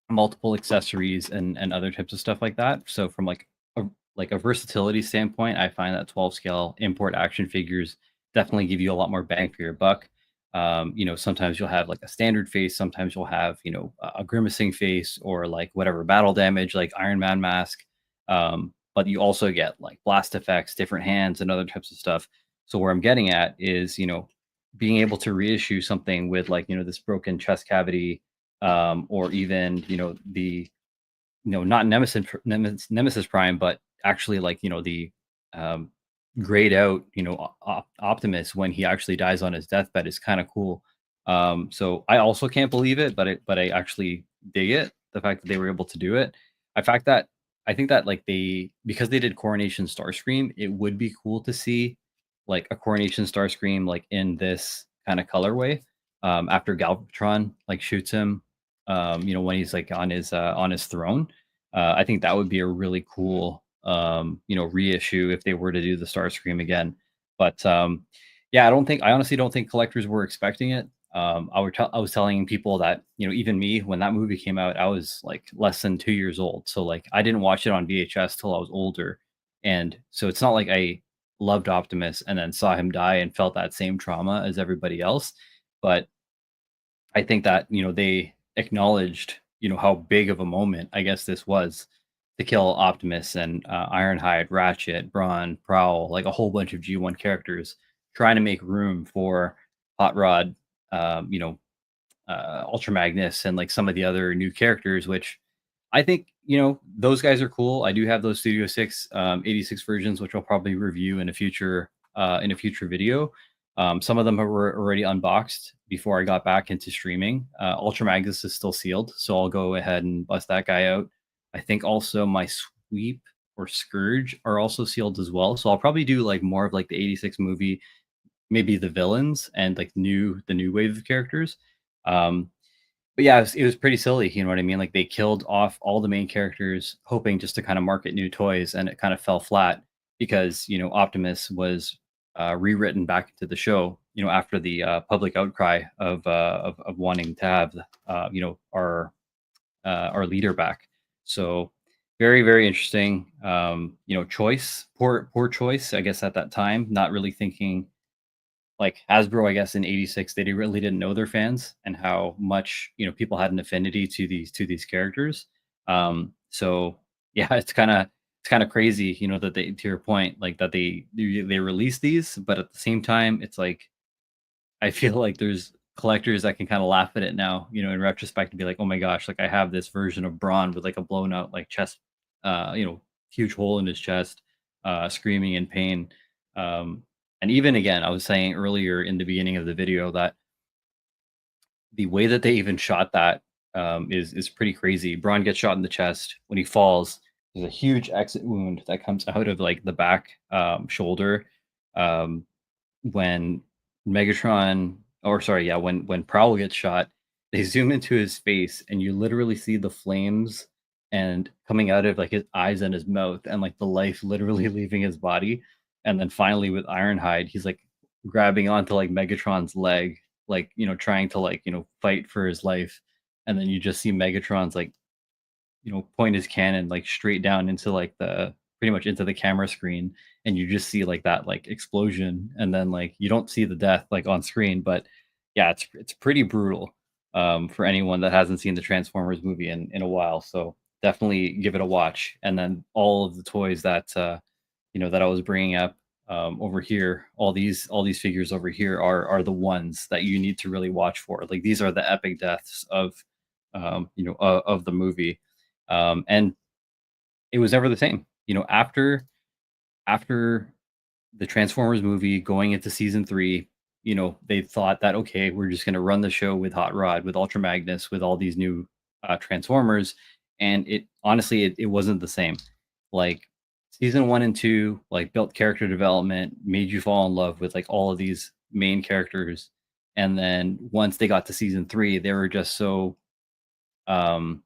Speaker 1: multiple accessories, and other types of stuff like that. So from like a versatility standpoint, I find that 12 scale import action figures definitely give you a lot more bang for your buck. Sometimes you'll have like a standard face, sometimes you'll have, a grimacing face, or like whatever battle damage, like Iron Man mask. But you also get like blast effects, different hands, and other types of stuff. So where I'm getting at is, being able to reissue something with, like, this broken chest cavity, or even, not Nemesis Prime, but actually, like, the um, grayed out, Optimus when he actually dies on his deathbed is kind of cool. So I also can't believe it, but I actually dig it, the fact that they were able to do it. The fact that I think that, like, because they did Coronation Starscream, it would be cool to see like a Coronation Starscream like in this kind of colorway, after Galvatron like shoots him, when he's like on his throne. I think that would be a really cool, reissue if they were to do the Starscream again. But yeah, I honestly don't think collectors were expecting it. I was telling people that, even me, when that movie came out, I was like less than 2 years old. So like I didn't watch it on VHS till I was older, and so it's not like I loved Optimus and then saw him die and felt that same trauma as everybody else. But I think that, they acknowledged, how big of a moment I guess this was, to kill Optimus and Ironhide, Ratchet, Brawn, Prowl, like a whole bunch of G1 characters, trying to make room for Hot Rod, um, you know, Ultra Magnus, and like some of the other new characters, which I think, those guys are cool. I do have those Studio 6 86 versions, which I'll probably review in a future video. Some of them were already unboxed before I got back into streaming. Ultra Magnus is still sealed, so I'll go ahead and bust that guy out. I think also my Sweep or Scourge are also sealed as well. So I'll probably do like more of like the 86 movie, maybe the villains, and like the new wave of characters. Um, But yeah, it was pretty silly, you know what I mean? Like, they killed off all the main characters, hoping just to kinda market new toys, and it kinda fell flat because, Optimus was, rewritten back into the show, after the, public outcry of wanting to have, our leader back. So, very, very interesting, choice, poor choice, I guess, at that time, not really thinking like Hasbro, I guess in '86, they really didn't know their fans and how much people had an affinity to these characters. So yeah, it's kind of crazy, that they, to your point, like that they release these, but at the same time, it's like I feel like there's collectors that can kind of laugh at it now, in retrospect, and be like, oh my gosh, like I have this version of Braun with like a blown out like chest, uh, you know, huge hole in his chest, screaming in pain. Um, and even again, I was saying earlier in the beginning of the video that the way that they even shot that is pretty crazy. Braun gets shot in the chest when he falls. There's a huge exit wound that comes out of like the back shoulder. Um, when Megatron, or sorry, yeah, when Prowl gets shot, they zoom into his face and you literally see the flames and coming out of like his eyes and his mouth and like the life literally leaving his body. And then finally with Ironhide, he's like grabbing onto like Megatron's leg, like trying to like fight for his life. And then you just see Megatron's like point his cannon like straight down into like the pretty much into the camera screen, and you just see like that like explosion, and then like you don't see the death like on screen, but yeah, it's pretty brutal for anyone that hasn't seen the Transformers movie in a while. So definitely give it a watch. And then all of the toys that that I was bringing up over here, all these figures over here are the ones that you need to really watch for. Like these are the epic deaths of the movie, and it was never the same. After the Transformers movie going into season 3, they thought that, okay, we're just going to run the show with Hot Rod, with Ultra Magnus, with all these new Transformers, and it honestly it wasn't the same. Like season 1 and 2 like built character development, made you fall in love with like all of these main characters, and then once they got to season 3, they were just so um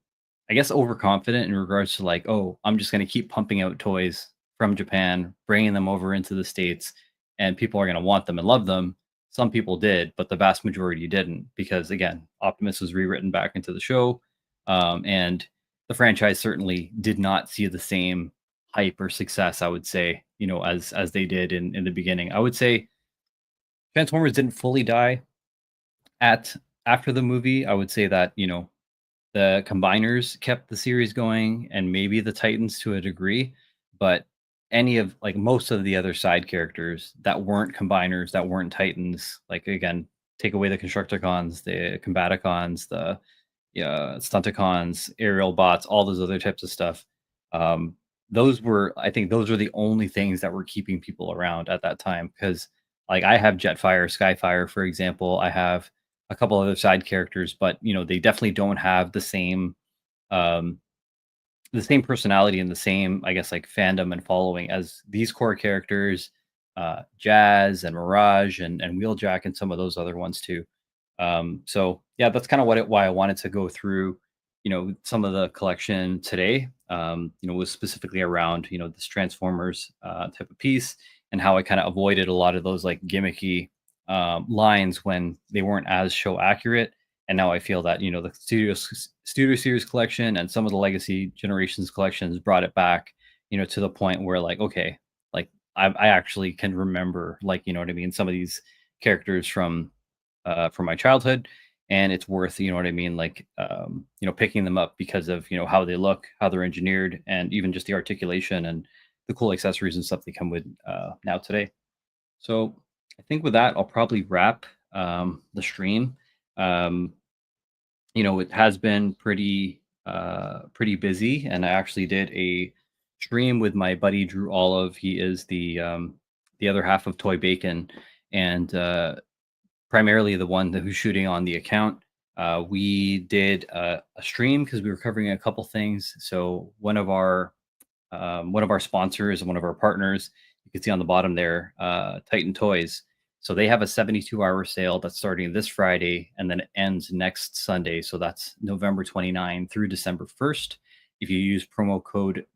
Speaker 1: I guess overconfident in regards to like, oh, I'm just going to keep pumping out toys from Japan, bringing them over into the States, and people are going to want them and love them. Some people did, but the vast majority didn't because, again, Optimus was rewritten back into the show. And the franchise certainly did not see the same hype or success, I would say, as they did in the beginning. I would say Transformers didn't fully die at after the movie. I would say that, the combiners kept the series going and maybe the Titans to a degree, but any of like most of the other side characters that weren't combiners, that weren't Titans, like again, take away the Constructicons, the Combaticons, the Stunticons, aerial bots, all those other types of stuff. Um, I think those were the only things that were keeping people around at that time. Because, like, I have Jetfire, Skyfire, for example. I have a couple other side characters, but they definitely don't have um, the same personality and the same, I guess, like fandom and following as these core characters, Jazz and Mirage and Wheeljack and some of those other ones too. So yeah, that's kind of why I wanted to go through, some of the collection today. Was specifically around, this Transformers type of piece and how I kind of avoided a lot of those like gimmicky lines when they weren't as show accurate. And now I feel that the studio series collection and some of the legacy generations collections brought it back, to the point where like, okay, like I actually can remember, like, what I mean, some of these characters from my childhood, and it's worth, what I mean, like, picking them up because of how they look, how they're engineered, and even just the articulation and the cool accessories and stuff they come with now today. So I think with that, I'll probably wrap the stream. Um, it has been pretty busy, and I actually did a stream with my buddy Drew Olive. He is the other half of Toy Bacon, and primarily the one who's shooting on the account. We did a stream because we were covering a couple things. So one of our sponsors and one of our partners, you can see on the bottom there, Titan Toys. So they have a 72-hour sale that's starting this Friday and then it ends next Sunday. So that's November 29 through December 1st. If you use promo code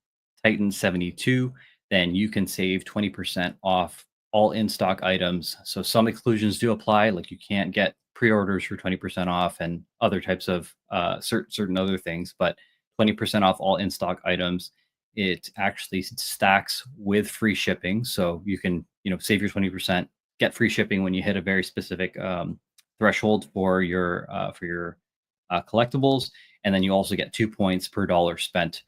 Speaker 1: Titan72, then you can save 20% off all in stock items. So some exclusions do apply, like you can't get pre-orders for 20% off and other types of certain other things, but 20% off all in stock items. It actually stacks with free shipping, so you can save your 20%, get free shipping when you hit a very specific threshold for your collectibles, and then you also get 2 points per dollar spent.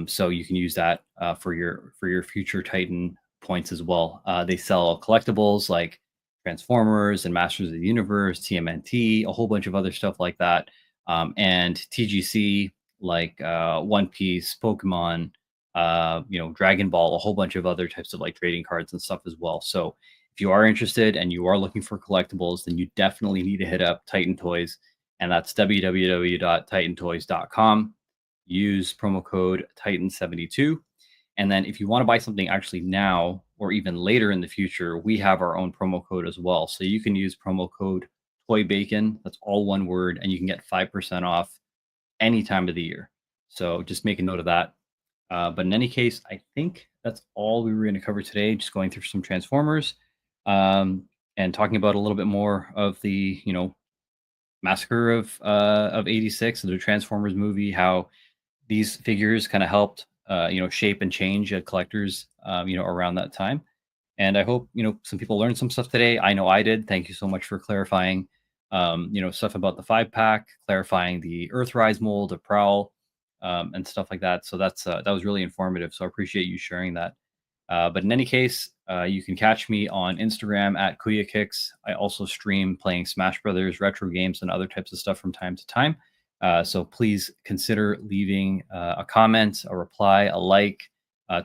Speaker 1: So you can use that for your future Titan points as well. They sell collectibles like Transformers and Masters of the Universe, TMNT, a whole bunch of other stuff like that, and TGC like One Piece, Pokemon, Dragon Ball, a whole bunch of other types of like trading cards and stuff as well. So if you are interested and you are looking for collectibles, then you definitely need to hit up Titan Toys, and that's www.titantoys.com. Use promo code Titan72. And then if you want to buy something actually now or even later in the future, we have our own promo code as well. So you can use promo code Toy Bacon. That's all one word, and you can get 5% off any time of the year. So just make a note of that. But in any case, I think that's all we were going to cover today. Just going through some Transformers and talking about a little bit more of the massacre of '86, the Transformers movie, how these figures kind of helped shape and change collectors around that time. And I hope some people learned some stuff today. I know I did. Thank you so much for clarifying stuff about the 5-pack, clarifying the Earthrise mold, the Prowl, and stuff like that. So that was really informative. So I appreciate you sharing that. But in any case, you can catch me on Instagram at Kuya Kicks. I also stream playing Smash Brothers, retro games, and other types of stuff from time to time. So please consider leaving a comment, a reply, a like,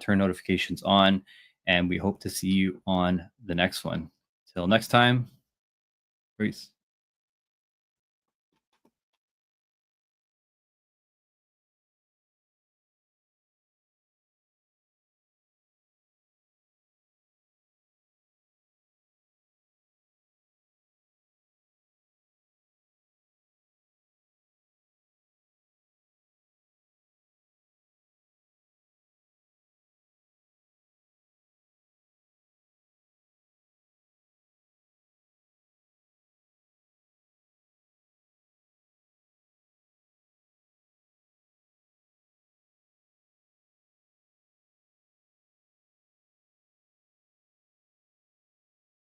Speaker 1: turn notifications on, and we hope to see you on the next one. Till next time, peace.